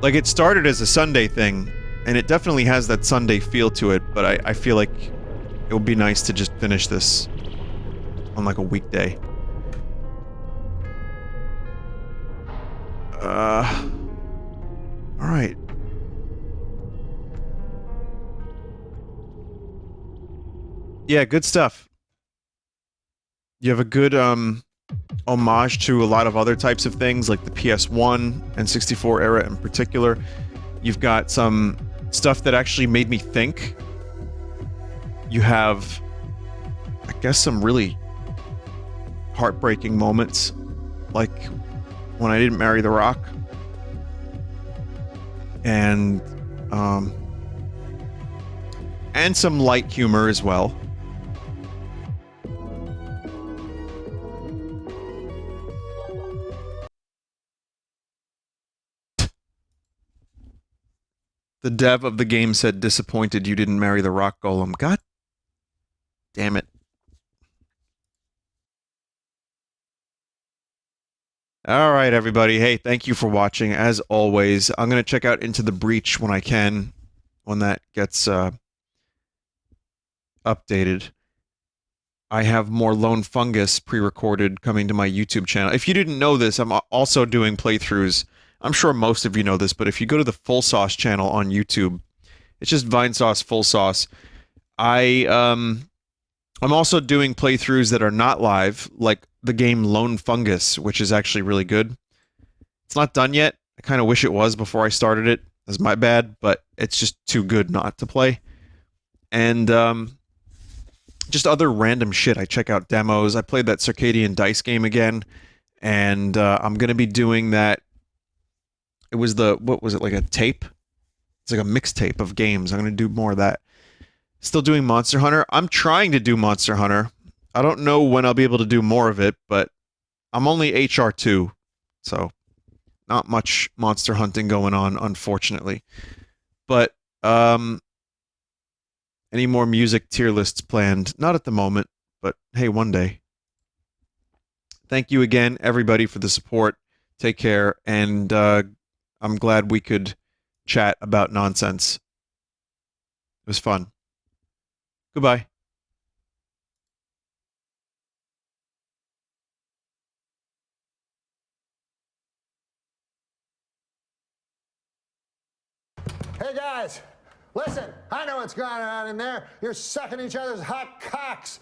Like, it started as a Sunday thing, and it definitely has that Sunday feel to it, but I feel like it would be nice to just finish this on, like, a weekday. Alright. Yeah, good stuff. You have a good, homage to a lot of other types of things, like the PS1 and 64 era in particular. You've got some stuff that actually made me think. You have, I guess, some really heartbreaking moments, like when I didn't marry The Rock. And some light humor as well. The dev of the game said, disappointed you didn't marry the rock golem. God damn it. Alright, everybody. Hey, thank you for watching. As always, I'm going to check out Into the Breach when I can, when that gets updated. I have more Lone Fungus pre-recorded coming to my YouTube channel. If you didn't know this, I'm also doing playthroughs. I'm sure most of you know this, but if you go to the Full Sauce channel on YouTube, it's just Vinesauce Full Sauce. I'm also doing playthroughs that are not live, like the game Lone Fungus, which is actually really good. It's not done yet. I kind of wish it was before I started it. That's my bad, but it's just too good not to play. And just other random shit. I check out demos. I played that Circadian Dice game again, and I'm going to be doing that. It was the, what was it, like a tape? It's like a mixtape of games. I'm going to do more of that. Still doing Monster Hunter. I'm trying to do Monster Hunter. I don't know when I'll be able to do more of it, but I'm only HR2, so not much monster hunting going on, unfortunately. But, any more music tier lists planned? Not at the moment, but hey, one day. Thank you again, everybody, for the support. Take care, and I'm glad we could chat about nonsense. It was fun. Goodbye. Hey guys, listen, I know what's going on in there. You're sucking each other's hot cocks.